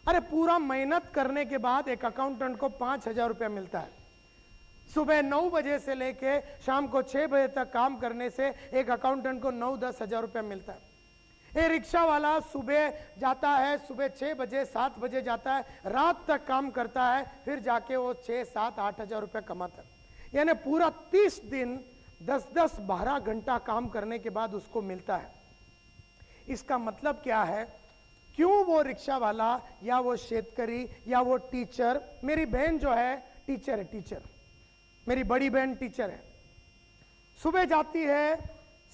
अरे पूरा मेहनत करने के बाद एक अकाउंटेंट को 5,000 रुपया मिलता है. सुबह 9 बजे से लेके शाम को 6 बजे तक काम करने से एक अकाउंटेंट को 9-10 हजार रुपया मिलता है. ये रिक्शा वाला सुबह जाता है, सुबह 6 बजे 7 बजे जाता है, रात तक काम करता है, फिर जाके वो 6-7-8 हजार रुपया कमाता है. यानी पूरा 30 दिन 10-10 12 घंटा काम करने के बाद उसको मिलता है। इसका मतलब क्या है? क्यों वो रिक्शा वाला या वो शेतकरी या वो टीचर, मेरी बहन जो है टीचर है, टीचर, मेरी बड़ी बहन टीचर है, सुबह जाती है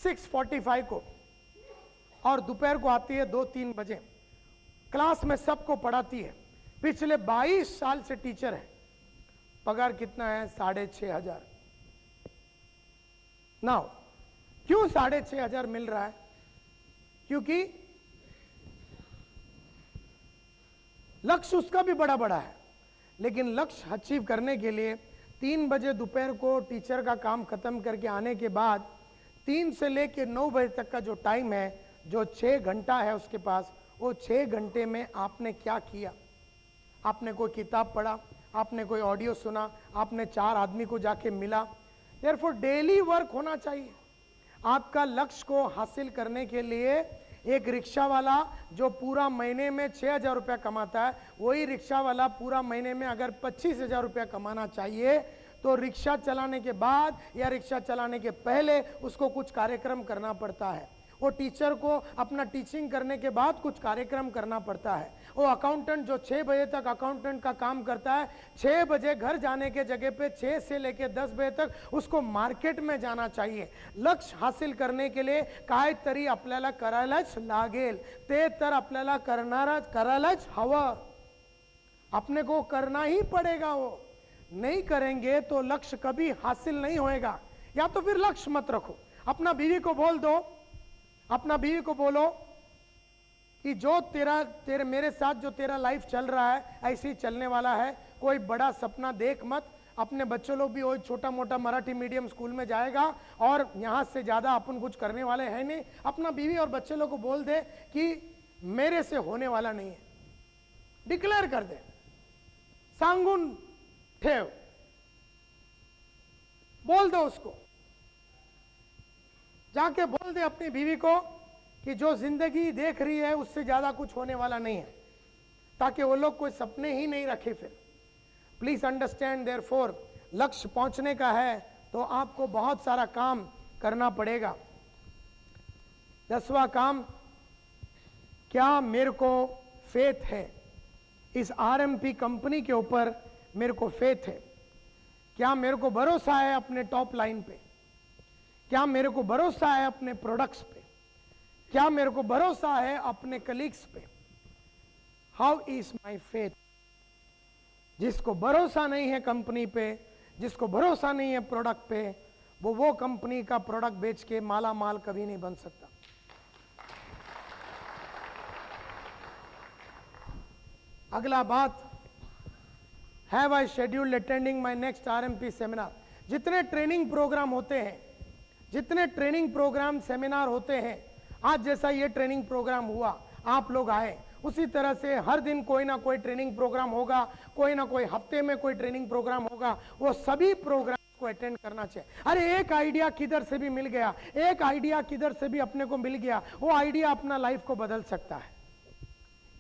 6:45 को और दोपहर को आती है 2-3 बजे, क्लास में सबको पढ़ाती है, पिछले 22 साल से टीचर है। पगार कितना है? 6,500। नाउ क्यों 6,500 मिल रहा है? क्योंकि लक्ष्य उसका भी बड़ा बड़ा है, लेकिन लक्ष्य अचीव करने के लिए 3 बजे दोपहर को टीचर का काम खत्म करके आने के बाद 3 से लेकर 9 बजे तक का जो टाइम है, जो 6 घंटा है उसके पास, वो 6 घंटे में आपने क्या किया? आपने कोई किताब पढ़ा, आपने कोई ऑडियो सुना, आपने 4 आदमी को जाके मिला। देयरफॉर डेली वर्क होना चाहिए। आपका लक्ष्य को हासिल करने के लिए एक रिक्शा वाला जो पूरा महीने में 6,000 रुपया कमाता है, वही रिक्शा वाला पूरा महीने में अगर 25,000 रुपया कमाना चाहिए, तो रिक्शा चलाने के बाद या रिक्शा चलाने के पहले उसको कुछ कार्यक्रम करना पड़ता है। वो टीचर को अपना टीचिंग करने के बाद कुछ कार्यक्रम करना पड़ता है। वो अकाउंटेंट जो 6 बजे तक अकाउंटेंट का काम करता है, 6 बजे घर जाने के जगह पे 6 से लेकर 10 बजे तक उसको मार्केट में जाना चाहिए। लक्ष्य हासिल करने के लिए काय तरी आपल्याला करायलाच लागेल, ते तर आपल्याला करायलाच हवं। अपने को करना ही पड़ेगा। वो नहीं करेंगे तो लक्ष्य कभी हासिल नहीं होएगा। या तो फिर लक्ष्य मत रखो। अपना बीवी को बोल दो, अपना बीवी को बोलो कि जो तेरे मेरे साथ जो तेरा लाइफ चल रहा है ऐसे ही चलने वाला है, कोई बड़ा सपना देख मत। अपने बच्चों लोग भी वही छोटा मोटा मराठी मीडियम स्कूल में जाएगा और यहां से ज्यादा अपन कुछ करने वाले हैं नहीं। अपना बीवी और बच्चे लोग को बोल दे कि मेरे से होने वाला नहीं है, डिक्लेयर कर दे, सांगुन ठेव, बोल दो उसको, जाके बोल दे अपनी बीवी को कि जो जिंदगी देख रही है उससे ज्यादा कुछ होने वाला नहीं है, ताकि वो लोग कोई सपने ही नहीं रखे। फिर प्लीज अंडरस्टैंड, देयरफॉर लक्ष्य पहुंचने का है तो आपको बहुत सारा काम करना पड़ेगा। 10वां काम, क्या मेरे को फेथ है? इस आरएमपी कंपनी के ऊपर मेरे को फेथ है? क्या मेरे को भरोसा है अपने टॉप लाइन पे? क्या मेरे को भरोसा है अपने प्रोडक्ट्स पे? क्या मेरे को भरोसा है अपने कलीग्स पे? How is my faith? जिसको भरोसा नहीं है कंपनी पे, जिसको भरोसा नहीं है प्रोडक्ट पे, वो कंपनी का प्रोडक्ट बेच के माला माल कभी नहीं बन सकता। अगला बात, have I scheduled attending my next RMP seminar? जितने ट्रेनिंग प्रोग्राम होते हैं, जितने ट्रेनिंग प्रोग्राम सेमिनार होते हैं, आज जैसा ये ट्रेनिंग प्रोग्राम हुआ, आप लोग आए, उसी तरह से हर दिन कोई ना कोई ट्रेनिंग प्रोग्राम होगा, कोई ना कोई हफ्ते में कोई ट्रेनिंग प्रोग्राम होगा। वो सभी प्रोग्राम को अटेंड करना चाहिए। अरे एक आइडिया किधर से भी मिल गया, एक आइडिया किधर से भी अपने को मिल गया, वो आइडिया अपना लाइफ को बदल सकता है।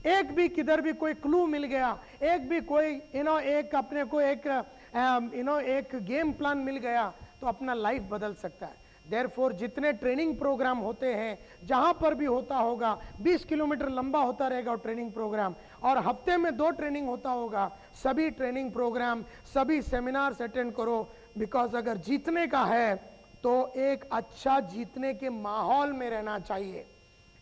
एक भी किधर भी कोई क्लू मिल गया, एक भी कोई एक अपने को एक गेम प्लान मिल गया, तो अपना लाइफ बदल सकता है। देयरफॉर जितने ट्रेनिंग प्रोग्राम होते हैं, जहां पर भी होता होगा, 20 किलोमीटर लंबा होता रहेगा ट्रेनिंग प्रोग्राम, और हफ्ते में 2 ट्रेनिंग होता होगा, सभी ट्रेनिंग प्रोग्राम, सभी सेमिनार्स अटेंड करो। बिकॉज अगर जीतने का है तो एक अच्छा जीतने के माहौल में रहना चाहिए,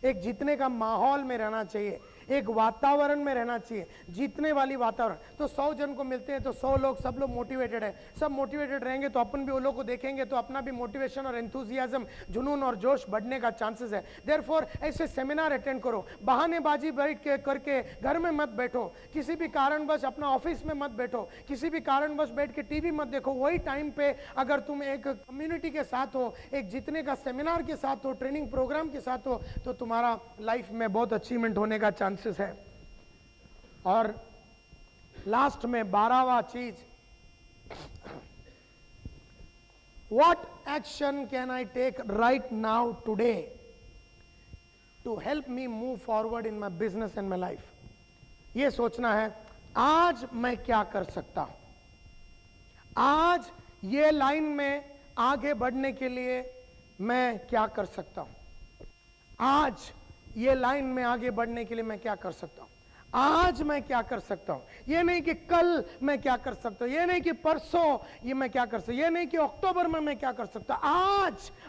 एक जीतने का माहौल में रहना चाहिए, एक वातावरण में रहना चाहिए, जीतने वाली वातावरण। तो 100 जन को मिलते हैं तो 100 लोग, सब लोग मोटिवेटेड है, सब मोटिवेटेड रहेंगे तो अपन भी वो लोग को देखेंगे तो अपना भी मोटिवेशन और एंथुजियाज्म, जुनून और जोश बढ़ने का चांसेस है। देयरफॉर ऐसे सेमिनार अटेंड करो। बहानेबाजी बैठ के करके घर में मत बैठो, किसी भी कारणवश अपना ऑफिस में मत बैठो, किसी भी कारणवश बैठ के टीवी मत देखो। वही टाइम पे अगर तुम एक कम्युनिटी के साथ हो, एक जीतने का सेमिनार के साथ हो, ट्रेनिंग प्रोग्राम के साथ हो, तो तुम्हारा लाइफ में बहुत अचीवमेंट होने का चांसेस है। और लास्ट में 12वां चीज, what action can I take right now today to help me move forward in my business and my life? ये सोचना है आज मैं क्या कर सकता हूं, आज ये लाइन में आगे बढ़ने के लिए मैं क्या कर सकता हूं? आज ये लाइन में आगे बढ़ने के लिए मैं क्या कर सकता हूं? आज मैं क्या कर सकता हूं? ये नहीं कि कल मैं क्या कर सकता हूं, ये नहीं कि परसों ये मैं क्या कर सकता हूं, ये नहीं कि अक्टूबर में मैं क्या कर सकता हूं,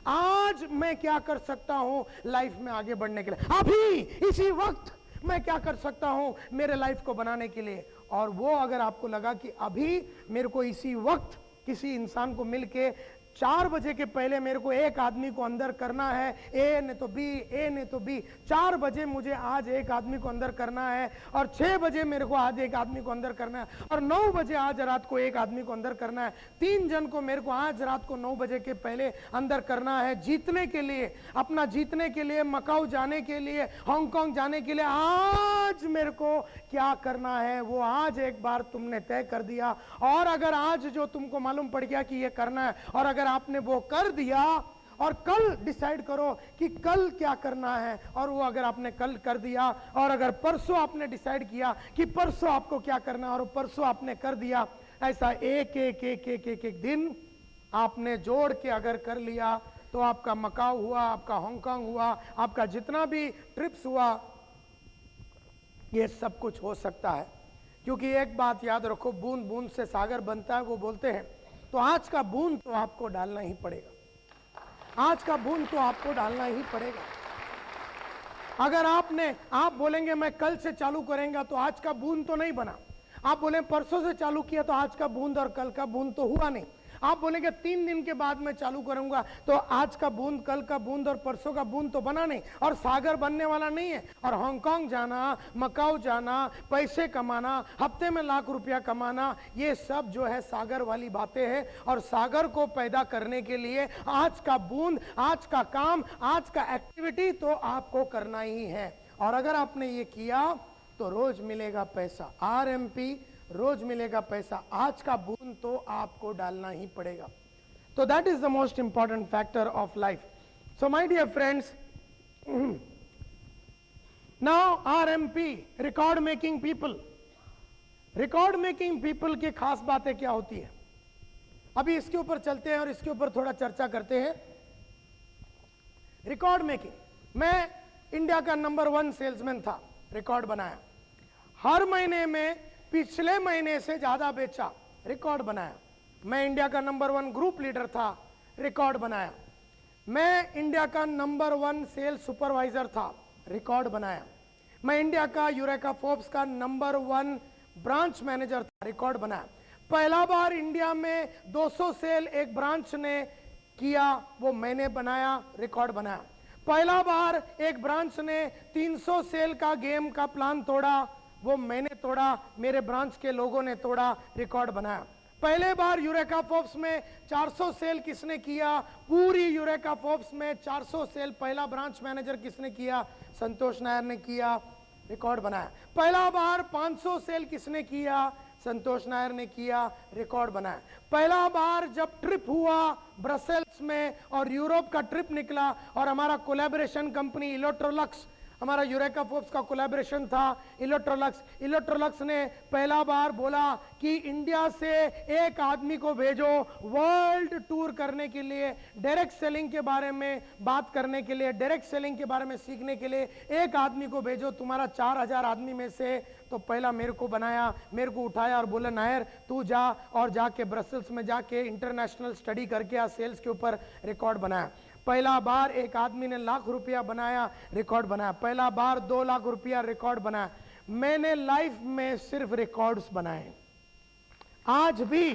आज मैं क्या कर सकता हूं लाइफ में आगे बढ़ने के लिए, अभी इसी वक्त मैं क्या कर सकता हूं मेरे लाइफ को बनाने के लिए। और वो अगर आपको लगा कि अभी मेरे को इसी वक्त किसी इंसान को मिलके 4 बजे के पहले मेरे को एक आदमी को अंदर करना है, ए ने तो बी, ए ने तो बी, 4 बजे मुझे आज एक आदमी को अंदर करना है, और 6 बजे मेरे को आज एक आदमी को अंदर करना है, और 9 बजे आज रात को एक आदमी को अंदर करना है, 3 जन को मेरे को आज रात को 9 बजे के पहले अंदर करना है, जीतने के लिए, अपना जीतने के लिए, मकाऊ जाने के लिए, हांगकांग जाने के लिए। आज मेरे को क्या करना है वो आज एक बार तुमने तय कर दिया, और अगर आज जो तुमको मालूम पड़ गया कि ये करना है, और अगर आपने वो कर दिया, और कल डिसाइड करो कि कल क्या करना है, और वो अगर आपने कल कर दिया, और अगर परसों आपने डिसाइड किया कि परसों आपको क्या करना है, और परसों आपने कर दिया, ऐसा एक एक एक एक एक एक दिन आपने जोड़ के अगर कर लिया, तो आपका मकाऊ हुआ, आपका हांगकांग हुआ, आपका जितना भी ट्रिप्स हुआ, ये सब कुछ हो सकता है। क्योंकि एक बात याद रखो, बूंद बूंद से सागर बनता है, वो बोलते हैं। तो आज का बूंद तो आपको डालना ही पड़ेगा, आज का बूंद तो आपको डालना ही पड़ेगा। अगर आप बोलेंगे मैं कल से चालू करेंगे, तो आज का बूंद तो नहीं बना। आप बोले परसों से चालू किया, तो आज का बूंद और कल का बूंद तो हुआ नहीं। आप बोलेंगे 3 दिन के बाद मैं चालू करूंगा, तो आज का बूंद, कल का बूंद और परसों का बूंद तो बना नहीं, और सागर बनने वाला नहीं है। और हांगकांग जाना, मकाऊ जाना, पैसे कमाना, हफ्ते में लाख रुपया कमाना, ये सब जो है सागर वाली बातें हैं। और सागर को पैदा करने के लिए आज का बूंद, आज का काम, आज का एक्टिविटी तो आपको करना ही है। और अगर आपने ये किया तो रोज मिलेगा पैसा, RMP, रोज मिलेगा पैसा। आज का बूंद तो आपको डालना ही पड़ेगा। तो that is the most important factor of life. So my dear friends, now RMP, record making people. Record making people की खास बातें क्या होती है, अभी इसके ऊपर चलते हैं और इसके ऊपर थोड़ा चर्चा करते हैं। रिकॉर्ड मेकिंग, मैं इंडिया का नंबर 1 सेल्समैन था, रिकॉर्ड बनाया, हर महीने में पिछले महीने से ज्यादा बेचा, रिकॉर्ड बनाया। मैं इंडिया का नंबर 1 ग्रुप लीडर था, रिकॉर्ड बनाया। मैं इंडिया का नंबर 1 सेल्स सुपरवाइजर था, रिकॉर्ड बनाया। मैं इंडिया का यूरेका फोर्ब्स का नंबर 1 ब्रांच मैनेजर था, रिकॉर्ड बनाया। पहला बार इंडिया में 200 सेल एक ब्रांच ने किया, वो मैंने बनाया, रिकॉर्ड बनाया। पहला बार एक ब्रांच ने 300 सेल का गेम का प्लान तोड़ा, वो मैंने तोड़ा, मेरे ब्रांच के लोगों ने तोड़ा, रिकॉर्ड बनाया। पहले बार यूरेका फोर्ब्स में 400 सेल किसने किया, पूरी यूरेका फोर्ब्स में 400 सेल पहला ब्रांच मैनेजर किसने किया, संतोष नायर ने किया, रिकॉर्ड बनाया। पहला बार 500 सेल किसने किया, संतोष नायर ने किया, रिकॉर्ड बनाया। पहला बार जब ट्रिप हुआ ब्रसेल्स में और यूरोप का ट्रिप निकला, और हमारा कोलैबोरेशन कंपनी इलेक्ट्रोलक्स, हमारा यूरेका फोर्ब्स का कोलैबोरेशन था इलेक्ट्रोलक्स ने पहला बार बोला कि इंडिया से एक आदमी को भेजो वर्ल्ड टूर करने के लिए, डायरेक्ट सेलिंग के बारे में बात करने के लिए, डायरेक्ट सेलिंग के बारे में सीखने के लिए एक आदमी को भेजो तुम्हारा 4000 आदमी में से। तो पहला मेरे को बनाया, मेरे को उठाया और बोला नायर तू जा, और जाके ब्रसेल्स में जाके इंटरनेशनल स्टडी करके आ, सेल्स के ऊपर रिकॉर्ड बनाया। पहला बार एक आदमी ने लाख रुपया बनाया, रिकॉर्ड बनाया। पहला बार 2 लाख रुपया, रिकॉर्ड बनाया। मैंने लाइफ में सिर्फ रिकॉर्ड्स बनाए। आज भी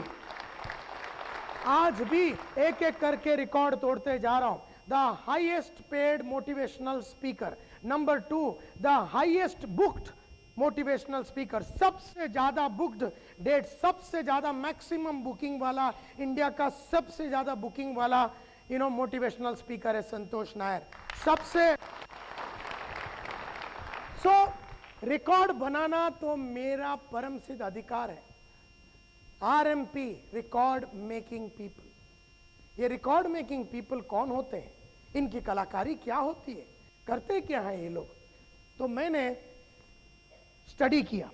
एक एक करके रिकॉर्ड तोड़ते जा रहा हूं। The highest paid motivational speaker, number 2 the highest booked motivational speaker, सबसे ज्यादा बुक्ड डेट, सबसे ज्यादा मैक्सिमम बुकिंग वाला, इंडिया का सबसे ज्यादा बुकिंग वाला मोटिवेशनल स्पीकर है संतोष नायर, सबसे। रिकॉर्ड बनाना तो मेरा परम सिद्ध अधिकार है। RMP, record making people. ये रिकॉर्ड मेकिंग पीपल कौन होते हैं, इनकी कलाकारी क्या होती है, करते क्या है ये लोग? तो मैंने स्टडी किया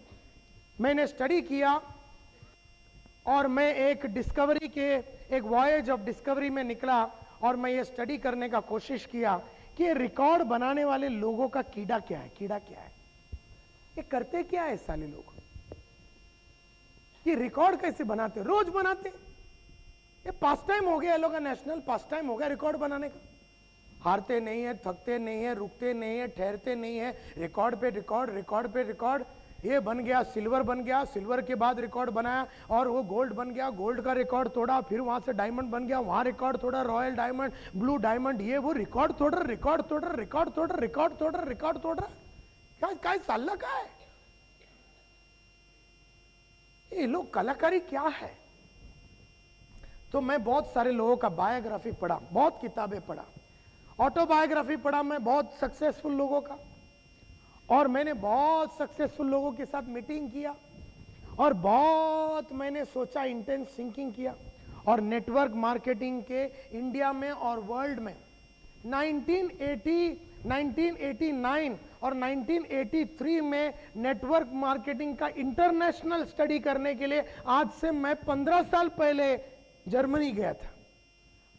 और मैं एक डिस्कवरी के, एक वॉयज ऑफ डिस्कवरी में निकला और मैं ये स्टडी करने का कोशिश किया कि ये रिकॉर्ड बनाने वाले लोगों का कीड़ा क्या है, कीड़ा क्या है, ये करते क्या है साले लोग, ये रिकॉर्ड कैसे बनाते, रोज बनाते, ये पास टाइम हो गया, लोग का नेशनल पास टाइम हो गया रिकॉर्ड बनाने का, हारते नहीं है, थकते नहीं है, रुकते नहीं है, ठहरते नहीं है, रिकॉर्ड पे रिकॉर्ड, रिकॉर्ड पे रिकॉर्ड, ये बन गया, सिल्वर बन गया, सिल्वर के बाद रिकॉर्ड बनाया और वो गोल्ड बन गया, गोल्ड का रिकॉर्ड तोड़ा, फिर वहां से डायमंड बन गया, वहां रिकॉर्ड तोड़ा, रॉयल डायमंड, ब्लू डायमंड, ये वो रिकॉर्ड तोड़, रिकॉर्ड तोड़, रिकॉर्ड तोड़, रिकॉर्ड तोड़, रिकॉर्ड तोड़, क्या चालला का है ये लोग, कलाकारी क्या है। तो मैं बहुत सारे लोगों का बायोग्राफी पढ़ा, बहुत किताबें पढ़ा, ऑटोबायोग्राफी पढ़ा मैं बहुत सक्सेसफुल लोगों का, और मैंने बहुत सक्सेसफुल लोगों के साथ मीटिंग किया और बहुत मैंने सोचा, इंटेंस थिंकिंग किया, और नेटवर्क मार्केटिंग के इंडिया में और वर्ल्ड में 1980, 1989 और 1983 में नेटवर्क मार्केटिंग का इंटरनेशनल स्टडी करने के लिए आज से मैं 15 साल पहले जर्मनी गया था,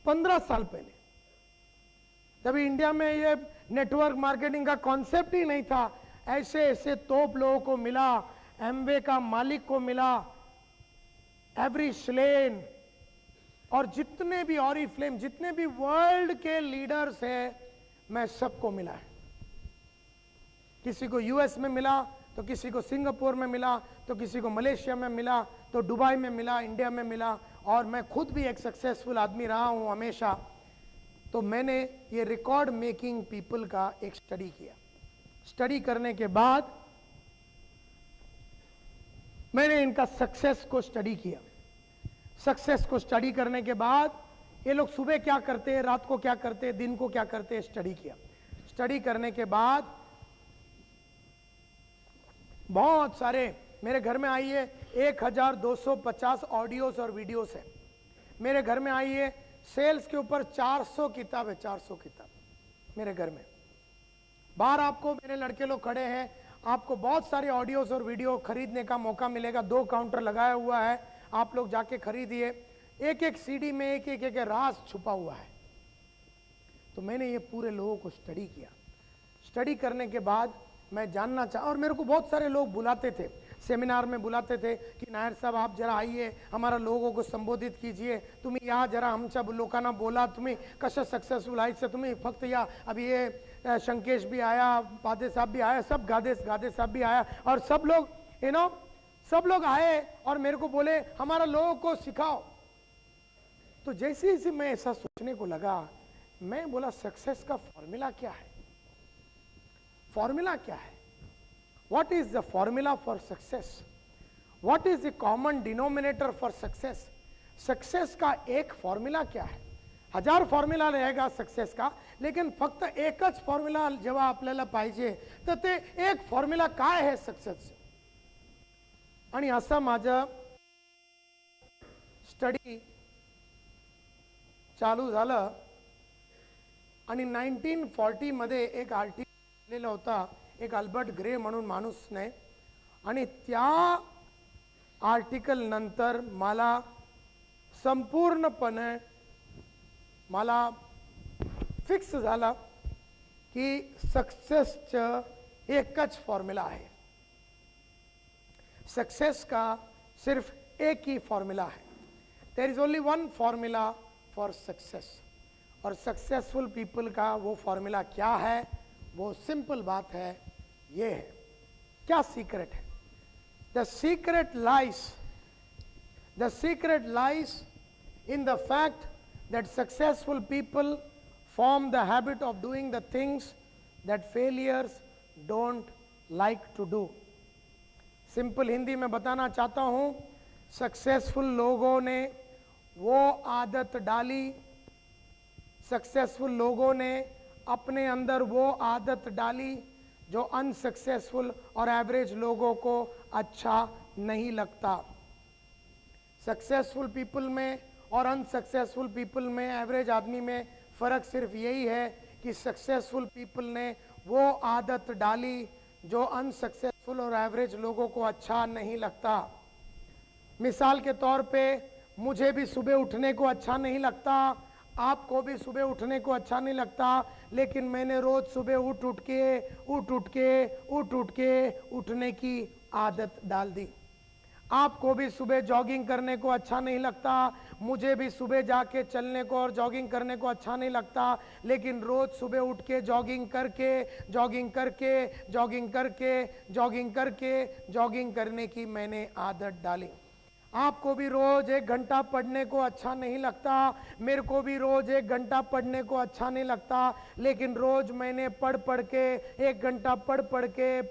15 साल पहले। तभी इंडिया में ये नेटवर्क मार्केटिंग का कॉन्सेप्ट ही नहीं था। ऐसे ऐसे तोप लोगों को मिला, एमवे का मालिक को मिला, एवरी स्लेन और जितने भी ऑरिफ्लेम, जितने भी वर्ल्ड के लीडर्स हैं, मैं सबको मिला है। किसी को यूएस में मिला, तो किसी को सिंगापुर में मिला, तो किसी को मलेशिया में मिला, तो दुबई में मिला, इंडिया में मिला, और मैं खुद भी एक सक्सेसफुल आदमी रहा हूं हमेशा। तो मैंने ये रिकॉर्ड मेकिंग पीपल का एक स्टडी किया। स्टडी करने के बाद मैंने इनका सक्सेस को स्टडी किया। सक्सेस को स्टडी करने के बाद ये लोग सुबह क्या करते हैं, रात को क्या करते हैं, दिन को क्या करते हैं, स्टडी किया। स्टडी करने के बाद बहुत सारे मेरे घर में आइए 1250 ऑडियोस और वीडियोस है मेरे घर में। आइए सेल्स के ऊपर 400 किताब है, 400 किताब मेरे घर में। बाहर आपको मेरे लड़के लोग खड़े हैं, आपको बहुत सारे ऑडियोस और वीडियो खरीदने का मौका मिलेगा। 2 काउंटर लगाया हुआ है, आप लोग जाके खरीदिए। एक एक सीडी में एक एक राज छुपा हुआ है। तो मैंने ये पूरे लोगों को स्टडी किया। स्टडी करने के बाद मैं जानना चाहा, और मेरे को बहुत सारे लोग बुलाते थे, सेमिनार में बुलाते थे कि नायर साहब आप जरा आइए, हमारा लोगों को संबोधित कीजिए, तुम्ही या जरा आमच्या लोकांना बोला, तुम्ही कसं सक्सेसफुल आहात, तुम्ही फक्त या। अभी ये शंकेश भी आया, पादे साहब भी आया, सब गादे साहब भी आया, और सब लोग सब लोग आए और मेरे को बोले हमारा लोगों को सिखाओ। तो जैसे जैसे मैं ऐसा सोचने को लगा, मैं बोला सक्सेस का फॉर्मूला क्या है, फॉर्मूला क्या है, what is the formula for success, what is the common denominator for success। Success का एक फॉर्मूला क्या है। 1000 फॉर्म्युला रहेगा सक्सेस का, लेकिन फक्त एकच फॉर्म्युला जेव्हा आपल्याला पाहिजे तर ते एक फॉर्म्युला काय आहे सक्सेस। आणि असा माझा स्टडी चालू झालं आणि 1940 मध्ये एक आर्टिकल लिहिलं होता एक अल्बर्ट ग्रे म्हणून माणूसने, आणि त्या आर्टिकल नंतर मला संपूर्णपणे मला फिक्स झाला की सक्सेसचं एकच फॉर्म्युला आहे। सक्सेस का सिर्फ एक ही फॉर्मूला है, there is only one formula for success. और सक्सेसफुल पीपल का वो फॉर्मूला क्या है, वो सिंपल बात है, ये है। क्या सीक्रेट है? The secret lies in the fact that successful people form the habit of doing the things that failures don't like to do। Simple Hindi में बताना चाहता हूं, सक्सेसफुल लोगों ने वो आदत डाली, सक्सेसफुल लोगों ने अपने अंदर वो आदत डाली जो अनसक्सेसफुल और एवरेज लोगों को अच्छा नहीं लगता। सक्सेसफुल पीपल में और अनसक्सेसफुल पीपल में, एवरेज आदमी में फर्क सिर्फ यही है कि सक्सेसफुल पीपल ने वो आदत डाली जो अनसक्सेसफुल और एवरेज लोगों को अच्छा नहीं लगता। मिसाल के तौर पे मुझे भी सुबह उठने को अच्छा नहीं लगता, आपको भी सुबह उठने को अच्छा नहीं लगता, लेकिन मैंने रोज सुबह उठ के उठने की आदत डाल दी। आपको भी सुबह जॉगिंग करने को अच्छा नहीं लगता, मुझे भी सुबह जाके चलने को और जॉगिंग करने को अच्छा नहीं लगता, लेकिन रोज सुबह उठ के जॉगिंग करने की मैंने आदत डाली। आपको भी रोज 1 घंटा पढ़ने को अच्छा नहीं लगता, मेरे को भी रोज 1 घंटा पढ़ने को अच्छा नहीं लगता, लेकिन रोज मैंने पढ़ के 1 घंटा पढ़ के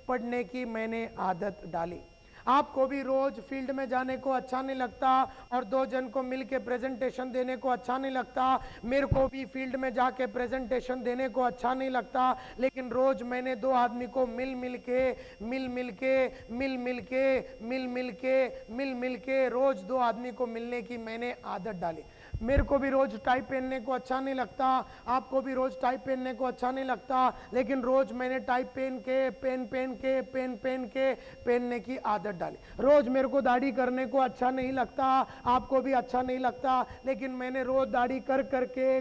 पढ़ने की मैंने आदत डाली। आपको भी रोज फील्ड में जाने को अच्छा नहीं लगता और 2 जन को मिलके प्रेजेंटेशन देने को अच्छा नहीं लगता, मेरे को भी फील्ड में जाके प्रेजेंटेशन देने को अच्छा नहीं लगता, लेकिन रोज मैंने 2 आदमी को मिल मिल के रोज 2 आदमी को मिलने की मैंने आदत डाली। मेरे को भी रोज टाई पहनने को अच्छा नहीं लगता, आपको भी रोज टाई पहनने को अच्छा नहीं लगता, लेकिन रोज मैंने टाई पहनने की आदत डाली। रोज मेरे को दाढ़ी करने को अच्छा नहीं लगता, आपको भी अच्छा नहीं लगता, लेकिन मैंने रोज दाढ़ी कर करके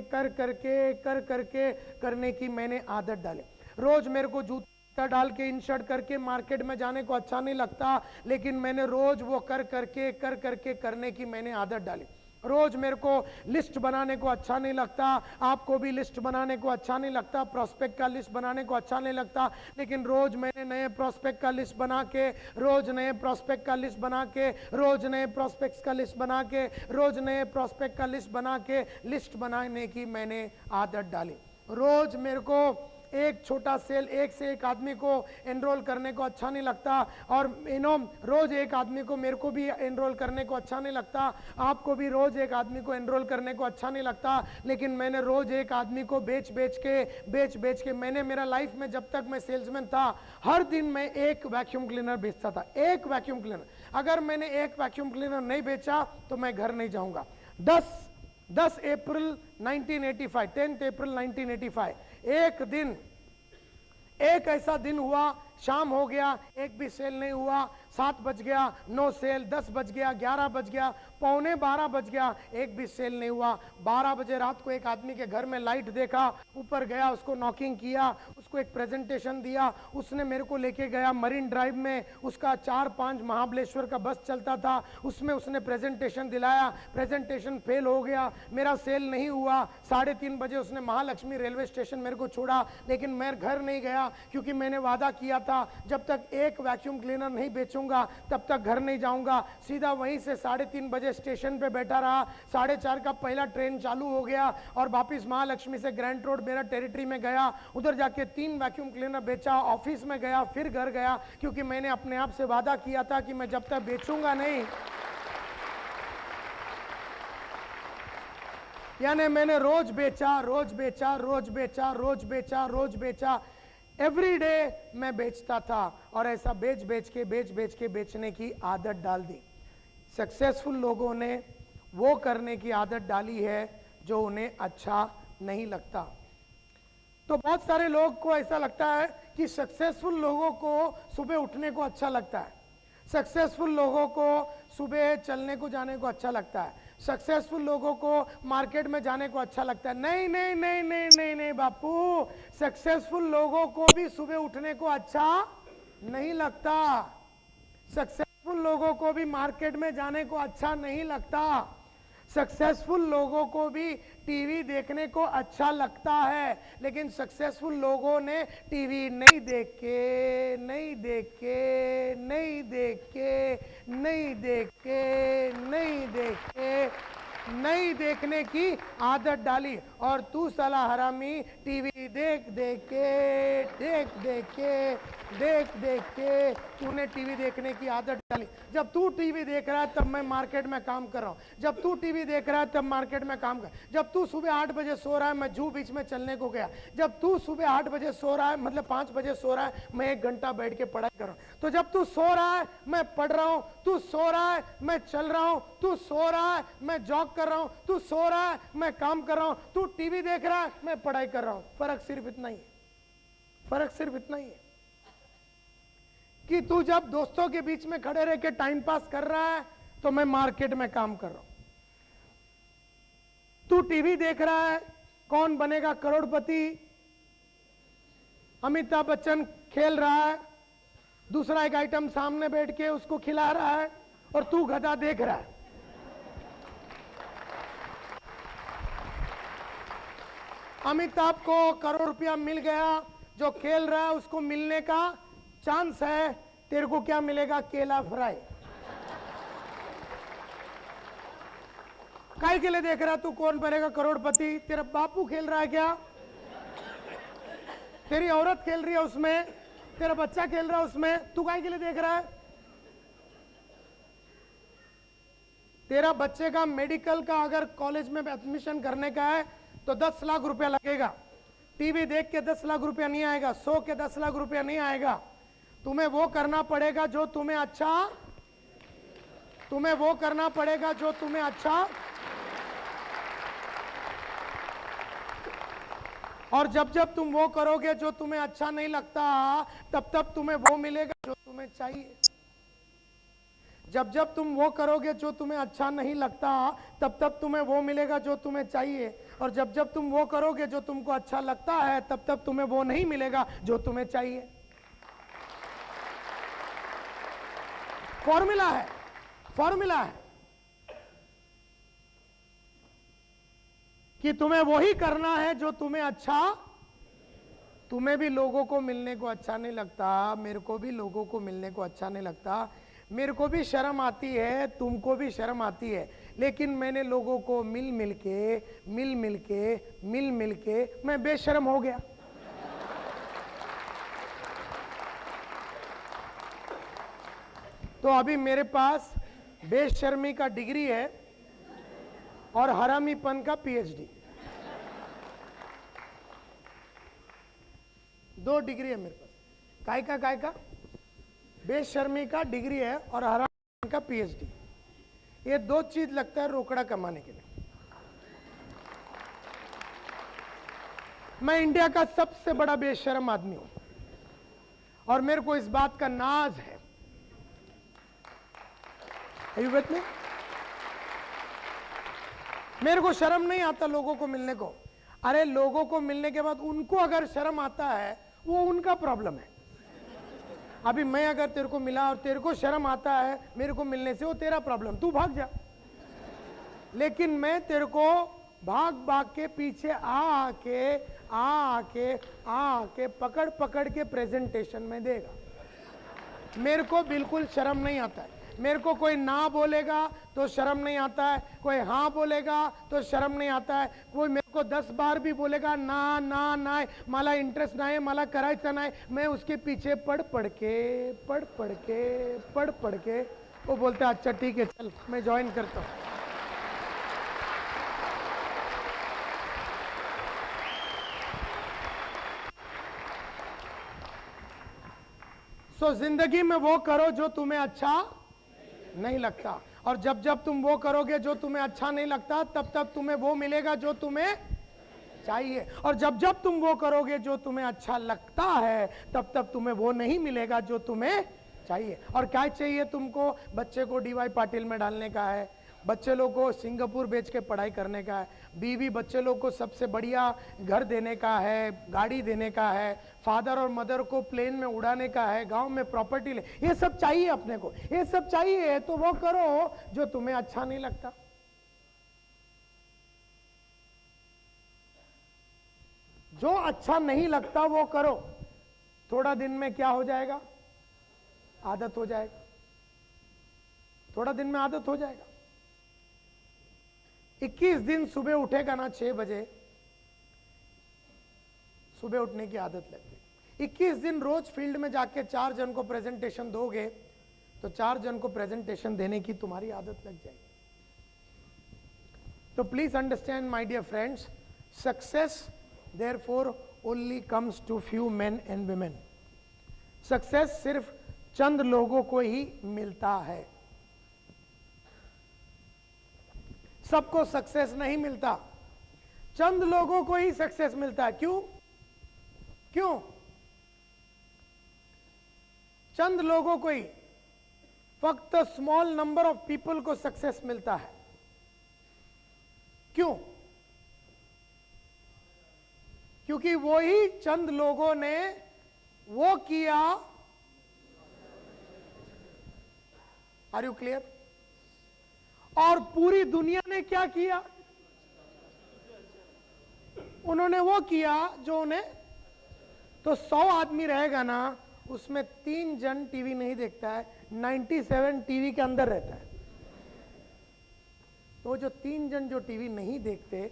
करने की मैंने आदत डाली। रोज मेरे को जूता डाल के इन शर्ट करके मार्केट में जाने को अच्छा नहीं लगता, लेकिन मैंने रोज वो कर करके करने की मैंने आदत डाली। रोज मेरे को लिस्ट बनाने को अच्छा नहीं लगता, आपको भी लिस्ट बनाने को अच्छा नहीं लगता, प्रोस्पेक्ट का लिस्ट बनाने को अच्छा नहीं लगता, लेकिन रोज मैंने नए प्रोस्पेक्ट का लिस्ट बना के रोज नए प्रोस्पेक्ट का लिस्ट बना के लिस्ट बनाने की मैंने आदत डाली। रोज मेरे को एक छोटा सेल, एक से एक आदमी को एनरोल करने को अच्छा नहीं लगता, और रोज एक आदमी को मेरे को भी एनरोल करने को अच्छा नहीं लगता, आपको भी रोज एक आदमी को एनरोल करने को अच्छा नहीं लगता, लेकिन मैंने रोज एक आदमी को बेच बेच के मैंने मेरा लाइफ में जब तक मैं सेल्समैन था, हर दिन मैं एक वैक्यूम क्लीनर बेचता था। एक वैक्यूम क्लीनर, अगर मैंने एक वैक्यूम क्लीनर नहीं बेचा तो मैं घर नहीं जाऊंगा। 10 अप्रैल 1985, 10 अप्रैल 1985, एक ऐसा दिन हुआ, शाम हो गया, एक भी सेल नहीं हुआ, 7 बज गया, 9 सेल, 10 बज गया, 11 बज गया, 11:15 बज गया, एक भी सेल नहीं हुआ। 12 बजे रात को एक आदमी के घर में लाइट देखा, ऊपर गया, उसको नॉकिंग किया, उसको एक प्रेजेंटेशन दिया, उसने मेरे को लेके गया मरीन ड्राइव में, उसका 4-5 महाबलेश्वर का बस चलता था, उसमें उसने प्रेजेंटेशन दिलाया, प्रेजेंटेशन फेल हो गया, मेरा सेल नहीं हुआ। 3:30 बजे उसने महालक्ष्मी रेलवे स्टेशन मेरे को छोड़ा, लेकिन मैं घर नहीं गया, क्योंकि मैंने वादा किया था जब तक एक वैक्यूम क्लीनर नहीं बेचूंगा तब तक घर नहीं जाऊंगा। सीधा वहीं से 3:30 बजे स्टेशन पे बैठा रहा, 4:30 का पहला ट्रेन चालू हो गया और वापिस महालक्ष्मी से ग्रैंड रोड मेरा टेरिटरी में गया, उधर जाके 3 वैक्यूम क्लीनर बेचा, ऑफिस में गया, फिर घर गया, क्योंकि मैंने अपने आप से वादा किया था कि मैं जब तक बेचूंगा नहीं, यानी मैंने रोज बेचा, एवरी डे मैं बेचता था, और ऐसा बेच के बेचने की आदत डाल दी। सक्सेसफुल लोगों ने वो करने की आदत डाली है जो उन्हें अच्छा नहीं लगता। तो बहुत सारे लोग को ऐसा लगता है कि सक्सेसफुल लोगों को सुबह उठने को अच्छा लगता है, सक्सेसफुल लोगों को सुबह चलने को जाने को अच्छा लगता है, सक्सेसफुल लोगों को मार्केट में जाने को अच्छा लगता है। नहीं नहीं नहीं नहीं नहीं नहीं बापू, सक्सेसफुल लोगों को भी सुबह उठने को अच्छा नहीं लगता, सक्सेसफुल लोगों को भी मार्केट में जाने को अच्छा नहीं लगता, सक्सेसफुल लोगों को भी टीवी देखने को अच्छा लगता है, लेकिन सक्सेसफुल लोगों ने टीवी नहीं देखने की आदत डाली। और तू साला हरामी टीवी देख के तूने टीवी देखने की आदत डाली। जब तू टीवी देख रहा है तब मैं मार्केट में काम कर रहा हूँ, जब तू टीवी देख रहा है तब मार्केट में काम कर, जब तू सुबह 8 बजे सो रहा है मैं जू बीच में चलने को गया, जब तू सुबह 8 बजे सो रहा है, मतलब 5 बजे सो रहा है, मैं 1 घंटा बैठ के पढ़ाई कर रहा हूँ। तो जब तू सो रहा है मैं पढ़ रहा हूँ, तू सो रहा है मैं चल रहा हूँ, तू सो रहा है मैं जॉग कर रहा हूँ, तू सो रहा है मैं काम कर रहा हूँ, तू टीवी देख रहा है मैं पढ़ाई कर रहा हूँ। फर्क सिर्फ इतना ही है, फर्क सिर्फ इतना ही है। कि तू जब दोस्तों के बीच में खड़े रह के टाइम पास कर रहा है तो मैं मार्केट में काम कर रहा हूं। तू टीवी देख रहा है कौन बनेगा करोड़पति, अमिताभ बच्चन खेल रहा है, दूसरा एक आइटम सामने बैठ के उसको खिला रहा है और तू गधा देख रहा है। अमिताभ को करोड़ रुपया मिल गया, जो खेल रहा है उसको मिलने का चांस है, तेरे को क्या मिलेगा? केला फ्राई। काय के लिए देख रहा तू कौन बनेगा करोड़पति? तेरा बापू खेल रहा है क्या? तेरी औरत खेल रही है उसमें, तेरा बच्चा खेल रहा है उसमें, तू काय के लिए देख रहा है? तेरा बच्चे का मेडिकल का अगर कॉलेज में एडमिशन करने का है तो 10 लाख रुपया लगेगा। टीवी देख के 10 लाख रुपया नहीं आएगा, सो के 10 लाख रुपया नहीं आएगा। तुम्हें वो करना पड़ेगा जो तुम्हें अच्छा, तुम्हें वो करना पड़ेगा जो तुम्हें अच्छा। और जब जब तुम वो करोगे जो तुम्हें अच्छा नहीं लगता, तब तब तुम्हें वो मिलेगा जो तुम्हें चाहिए। जब जब तुम वो करोगे जो तुम्हें अच्छा नहीं लगता, तब तब तुम्हें वो मिलेगा जो तुम्हें चाहिए। और जब जब तुम वो करोगे जो तुमको अच्छा लगता है, तब तब तुम्हें वो नहीं मिलेगा जो तुम्हें चाहिए। फॉर्मूला है, फॉर्मूला है कि तुम्हें वही करना है जो तुम्हें अच्छा। तुम्हें भी लोगों को मिलने को अच्छा नहीं लगता, मेरे को भी लोगों को मिलने को अच्छा नहीं लगता, मेरे को भी शर्म आती है, तुमको भी शर्म आती है, लेकिन मैंने लोगों को मिल मिल के मैं बेशर्म हो गया। तो अभी मेरे पास बेशर्मी का डिग्री है और हरामीपन का पीएचडी, 2 डिग्री है मेरे पास। काय का बेशर्मी का डिग्री है और हरामीपन का पीएचडी। ये 2 चीज लगता है रोकड़ा कमाने के लिए। मैं इंडिया का सबसे बड़ा बेशर्म आदमी हूं और मेरे को इस बात का नाज है। Are you with me? मेरे को शर्म नहीं आता लोगों को मिलने को। अरे लोगों को मिलने के बाद उनको अगर शर्म आता है वो उनका प्रॉब्लम है। अभी मैं अगर तेरे को मिला और तेरे को शर्म आता है मेरे को मिलने से, वो तेरा प्रॉब्लम, तू भाग जा। लेकिन मैं तेरे को भाग भाग के पीछे आके पकड़ पकड़ के प्रेजेंटेशन में देगा। मेरे को बिल्कुल शर्म नहीं आता है। मेरे को कोई ना बोलेगा तो शर्म नहीं आता है, कोई हाँ बोलेगा तो शर्म नहीं आता है, कोई मेरे को 10 बार भी बोलेगा ना ना ना मला इंटरेस्ट नाही, मला करायचं नाही, मैं उसके पीछे पढ़ पढ़ के वो बोलता है अच्छा ठीक है चल मैं ज्वाइन करता हूँ। सो जिंदगी में वो करो जो तुम्हें अच्छा नहीं लगता, और जब जब तुम वो करोगे जो तुम्हें अच्छा नहीं लगता, तब तब तुम्हें वो मिलेगा जो तुम्हें चाहिए। और जब जब तुम वो करोगे जो तुम्हें अच्छा लगता है, तब तब तुम्हें वो नहीं मिलेगा जो तुम्हें चाहिए। और क्या चाहिए तुमको? बच्चे को डीवाई पाटिल में डालने का है, बच्चे लोग को सिंगापुर बेच के पढ़ाई करने का है, बीवी बच्चे लोग को सबसे बढ़िया घर देने का है, गाड़ी देने का है, फादर और मदर को प्लेन में उड़ाने का है, गांव में प्रॉपर्टी ले, ये सब चाहिए अपने को। ये सब चाहिए तो वो करो जो तुम्हें अच्छा नहीं लगता। जो अच्छा नहीं लगता वो करो, थोड़ा दिन में क्या हो जाएगा? आदत हो जाएगा, थोड़ा दिन में आदत हो जाएगा। 21 दिन सुबह उठेगा ना 6 बजे, सुबह उठने की आदत लग गई। 21 दिन रोज फील्ड में जाके 4 जन को प्रेजेंटेशन दोगे तो 4 जन को प्रेजेंटेशन देने की तुम्हारी आदत लग जाएगी। तो please understand my dear friends, success therefore only comes to few men and women। Success सिर्फ चंद लोगों को ही मिलता है, सबको सक्सेस नहीं मिलता, चंद लोगों को ही सक्सेस मिलता है। क्यों? चंद लोगों को ही, फक्त स्मॉल नंबर ऑफ पीपल को सक्सेस मिलता है। क्यों? क्योंकि वो ही चंद लोगों ने वो किया। Are you clear? और पूरी दुनिया ने क्या किया? उन्होंने वो किया जो उन्हें। तो 100 आदमी रहेगा ना, उसमें 3 जन टीवी नहीं देखता है, 97 टीवी के अंदर रहता है। तो जो 3 जन जो टीवी नहीं देखते,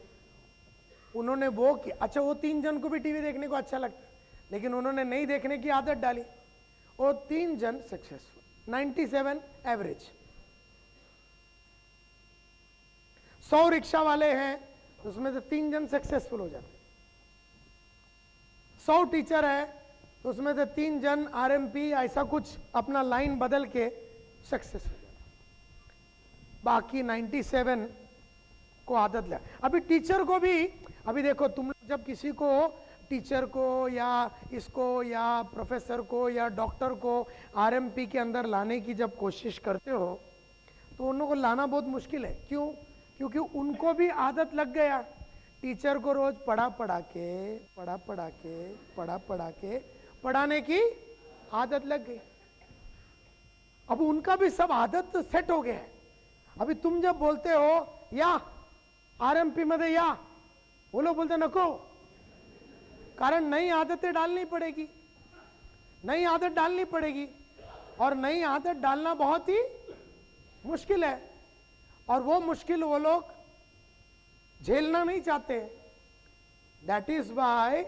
उन्होंने वो किया। अच्छा, वो 3 जन को भी टीवी देखने को अच्छा लगता है, लेकिन उन्होंने नहीं देखने की आदत डाली। वो 3 जन सक्सेसफुल, 97 एवरेज। 100 रिक्शा वाले हैं, उसमें से 3 जन सक्सेसफुल हो जाते। 100 टीचर है, तो उसमें से 3 जन आरएमपी ऐसा कुछ अपना लाइन बदल के सक्सेस हो जाते। बाकी 97 को आदत लगा। अभी टीचर को भी, अभी देखो तुम लोग जब किसी को, टीचर को या इसको या प्रोफेसर को या डॉक्टर को आरएमपी के अंदर लाने की जब कोशिश करते हो, तो उन लोगों को लाना बहुत मुश्किल है। क्यों? क्योंकि उनको भी आदत लग गया। टीचर को रोज पढ़ा पढ़ा के पढ़ाने की आदत लग गई। अब उनका भी सब आदत सेट हो गया है। अभी तुम जब बोलते हो या आरएमपी मध्ये या, वो लोग बोलते नको, कारण नई आदतें डालनी पड़ेगी, नई आदत डालनी पड़ेगी, और नई आदत डालना बहुत ही मुश्किल है, और वो मुश्किल वो लोग झेलना नहीं चाहते। दैट इज वाई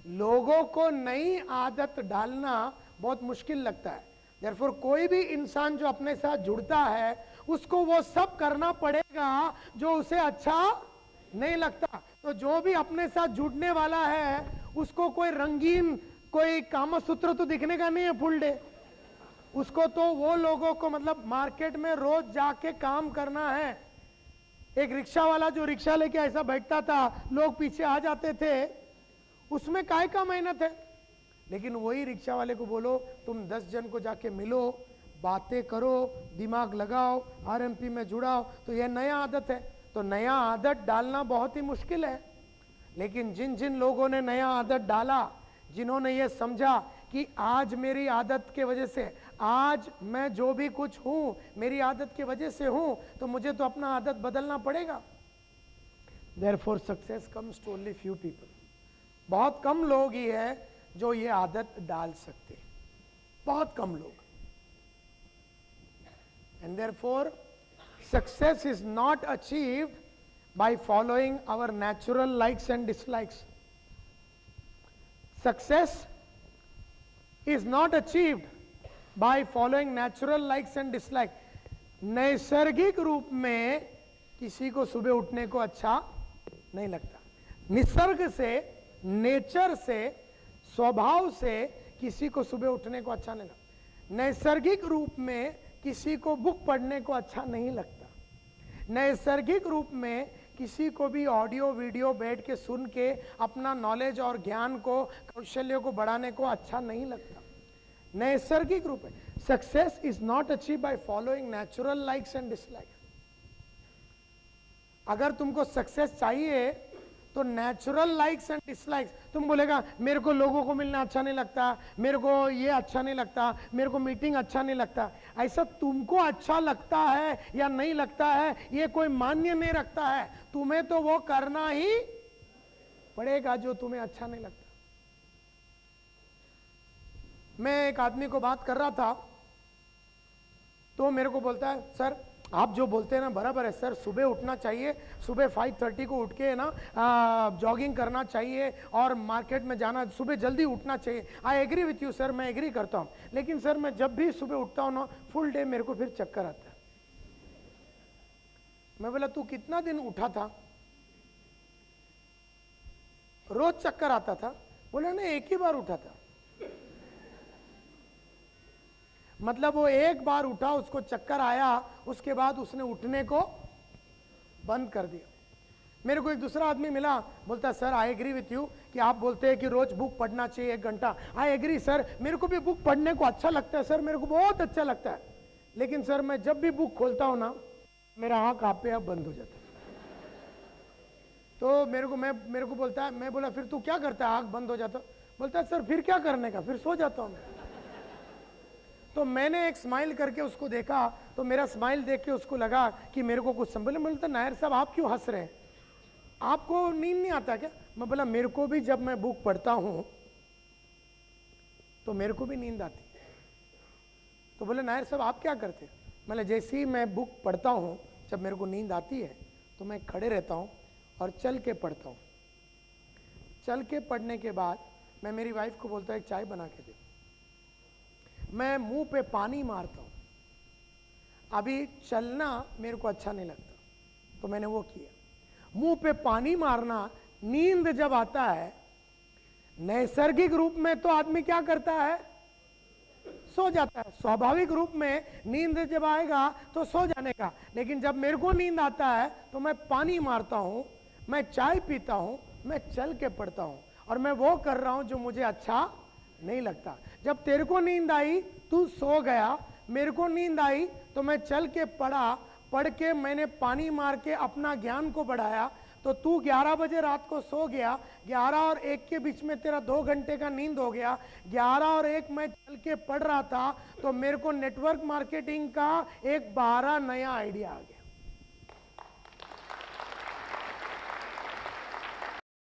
लोगों को नई आदत डालना बहुत मुश्किल लगता है। देयरफॉर कोई भी इंसान जो अपने साथ जुड़ता है, उसको वो सब करना पड़ेगा जो उसे अच्छा नहीं लगता। तो जो भी अपने साथ जुड़ने वाला है, उसको कोई रंगीन कोई कामसूत्र तो दिखने का नहीं है फुल डे। उसको तो वो लोगों को, मतलब मार्केट में रोज जाके काम करना है। एक रिक्शा वाला जो रिक्शा लेके ऐसा बैठता था, लोग पीछे आ जाते थे, उसमें काय का मेहनत है। लेकिन वही रिक्शा वाले को बोलो तुम 10 जन को जाके मिलो, बातें करो, दिमाग लगाओ, आरएमपी में जुड़ाओ, तो यह नया आदत है। तो नया आदत डालना बहुत ही मुश्किल है। लेकिन जिन जिन लोगों ने नया आदत डाला, जिन्होंने ये समझा कि आज मेरी आदत के वजह से, आज मैं जो भी कुछ हूं मेरी आदत की वजह से हूं, तो मुझे तो अपना आदत बदलना पड़ेगा। Therefore success comes to only few people. बहुत कम लोग ही है जो ये आदत डाल सकते, बहुत कम लोग। And therefore success is not achieved by following our natural likes and dislikes. Success is not achieved by following natural likes and dislikes. नैसर्गिक रूप में किसी को सुबह उठने को अच्छा नहीं लगता। निसर्ग से, नेचर से, स्वभाव से किसी को सुबह उठने को अच्छा नहीं लगता। नैसर्गिक रूप में किसी को बुक पढ़ने को अच्छा नहीं लगता। नैसर्गिक रूप में किसी को भी ऑडियो वीडियो बैठ के सुन के अपना नॉलेज और ज्ञान को, कौशल्य को बढ़ाने को अच्छा नहीं लगता। नैसर्गिक रूप में success is not achieve by following natural likes and dislikes. अगर तुमको सक्सेस चाहिए तो नेचुरल लाइक्स एंड डिसलाइक्स, तुम बोलेगा मेरे को लोगों को मिलना अच्छा नहीं लगता, मेरे को ये अच्छा नहीं लगता, मेरे को मीटिंग अच्छा नहीं लगता, ऐसा तुमको अच्छा लगता है या नहीं लगता है ये कोई मान्य नहीं रखता है। तुम्हें तो वो करना ही पड़ेगा जो तुम्हें अच्छा नहीं लगता। मैं एक आदमी को बात कर रहा था, तो मेरे को बोलता है सर आप जो बोलते हैं ना बराबर है सर, सुबह उठना चाहिए, सुबह 5:30 को उठ के ना जॉगिंग करना चाहिए और मार्केट में जाना, सुबह जल्दी उठना चाहिए। I agree with you sir, मैं एग्री करता हूँ, लेकिन सर मैं जब भी सुबह उठता हूँ ना फुल डे मेरे को फिर चक्कर आता है। मैं बोला तू कितना दिन उठा था? रोज चक्कर आता था? बोला नहीं, एक ही बार उठा था। मतलब वो एक बार उठा, उसको चक्कर आया, उसके बाद उसने उठने को बंद कर दिया। मेरे को एक दूसरा आदमी मिला, बोलता sir I agree with you कि आप बोलते हैं कि रोज बुक पढ़ना चाहिए 1 घंटा। आई एग्री सर, मेरे को भी बुक पढ़ने को अच्छा लगता है सर, मेरे को बहुत अच्छा लगता है, लेकिन सर मैं जब भी बुक खोलता हूं ना मेरा आंख आप पे आप बंद हो जाता है। तो मेरे को बोलता है, मैं बोला फिर तू क्या करता है आंख बंद हो जाता? बोलता है सर फिर क्या करने का, फिर सो जाता हूं मैं। तो मैंने एक स्माइल करके उसको देखा, तो मेरा स्माइल देख के उसको लगा कि मेरे को कुछ संभल। बोलता नायर साहब आप क्यों हंस रहे हैं, आपको नींद नहीं आता क्या? मैं बोला मेरे को भी जब मैं बुक पढ़ता हूं तो मेरे को भी नींद आती। तो बोले नायर साहब आप क्या करते? मतलब जैसे ही मैं बुक पढ़ता हूं, जब मेरे को नींद आती है तो मैं खड़े रहता हूं और चल के पढ़ता हूं। चल के पढ़ने के बाद मैं मेरी वाइफ को बोलता है चाय बना के दे। मैं मुंह पे पानी मारता हूं। अभी चलना मेरे को अच्छा नहीं लगता, तो मैंने वो किया, मुंह पे पानी मारना। नींद जब आता है नैसर्गिक रूप में तो आदमी क्या करता है, सो जाता है। स्वाभाविक रूप में नींद जब आएगा तो सो जाने का, लेकिन जब मेरे को नींद आता है तो मैं पानी मारता हूं, मैं चाय पीता हूं, मैं चल के पढ़ता हूं, और मैं वो कर रहा हूं जो मुझे अच्छा नहीं लगता। जब तेरे को नींद आई तू सो गया, मेरे को नींद आई तो मैं चल के पढ़ा, पढ़ के मैंने पानी मार के अपना ज्ञान को बढ़ाया। तो तू 11 बजे रात को सो गया, 11 और 1 के बीच में तेरा 2 घंटे का नींद हो गया। 11 और 1 मैं चल के पढ़ रहा था, तो मेरे को नेटवर्क मार्केटिंग का एक 12 नया आइडिया आ गया।